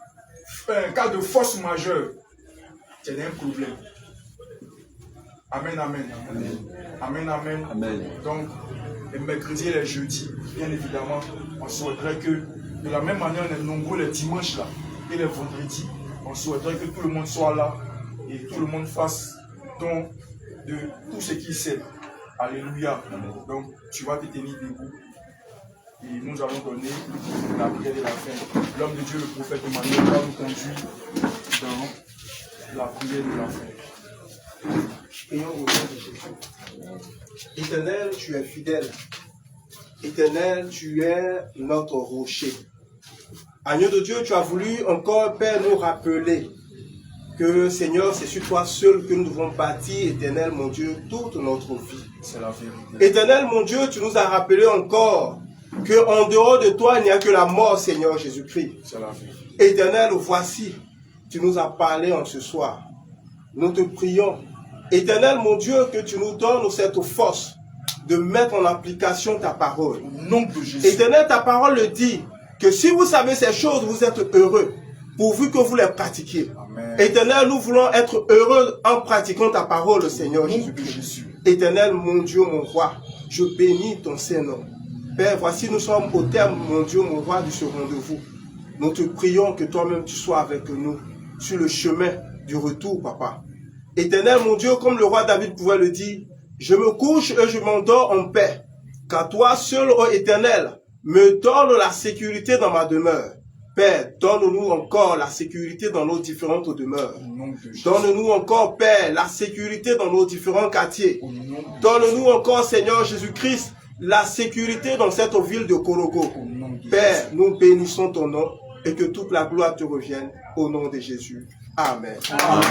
un cas de force majeure, tu as un problème. Amen, amen. Amen, amen. Amen. Donc, les mercredis et les jeudis, bien évidemment, on souhaiterait que, de la même manière, on est nombreux les dimanches là, et les vendredis, on souhaiterait que tout le monde soit là et tout le monde fasse don de tout ce qu'il sait. Alléluia. Donc, tu vas te tenir debout. Et nous allons donner la prière de la fin. L'homme de Dieu, le prophète Emmanuel, va nous conduire dans la prière de la fin. Prions au nom de Jésus. Éternel, tu es fidèle. Éternel, tu es notre rocher. Agneau de Dieu, tu as voulu encore, Père, nous rappeler que, Seigneur, c'est sur toi seul que nous devons bâtir, Éternel, mon Dieu, toute notre vie. C'est la vérité. Éternel, mon Dieu, tu nous as rappelé encore qu'en dehors de toi, il n'y a que la mort, Seigneur Jésus-Christ. C'est la vérité. Éternel, voici, tu nous as parlé en ce soir. Nous te prions, Éternel, mon Dieu, que tu nous donnes cette force de mettre en application ta parole. Au nom de Jésus. Éternel, ta parole le dit, que si vous savez ces choses, vous êtes heureux, pourvu que vous les pratiquiez. Amen. Éternel, nous voulons être heureux en pratiquant ta parole, Seigneur Au nom de Jésus-Christ. Jésus. Éternel, mon Dieu, mon roi, je bénis ton Saint-Nom. Père, voici, nous sommes au terme, mon Dieu, mon roi, de ce rendez-vous. Nous te prions que toi-même tu sois avec nous sur le chemin du retour, Papa. Éternel, mon Dieu, comme le roi David pouvait le dire, je me couche et je m'endors en paix. Car toi seul, ô Éternel, me donne la sécurité dans ma demeure. Père, donne-nous encore la sécurité dans nos différentes demeures. Au nom de Jésus. Donne-nous encore, Père, la sécurité dans nos différents quartiers. Au nom de Donne-nous encore, Seigneur Jésus-Christ, la sécurité dans cette ville de Korogo. Au nom de Père, nous bénissons ton nom et que toute la gloire te revienne au nom de Jésus. Amen. Amen.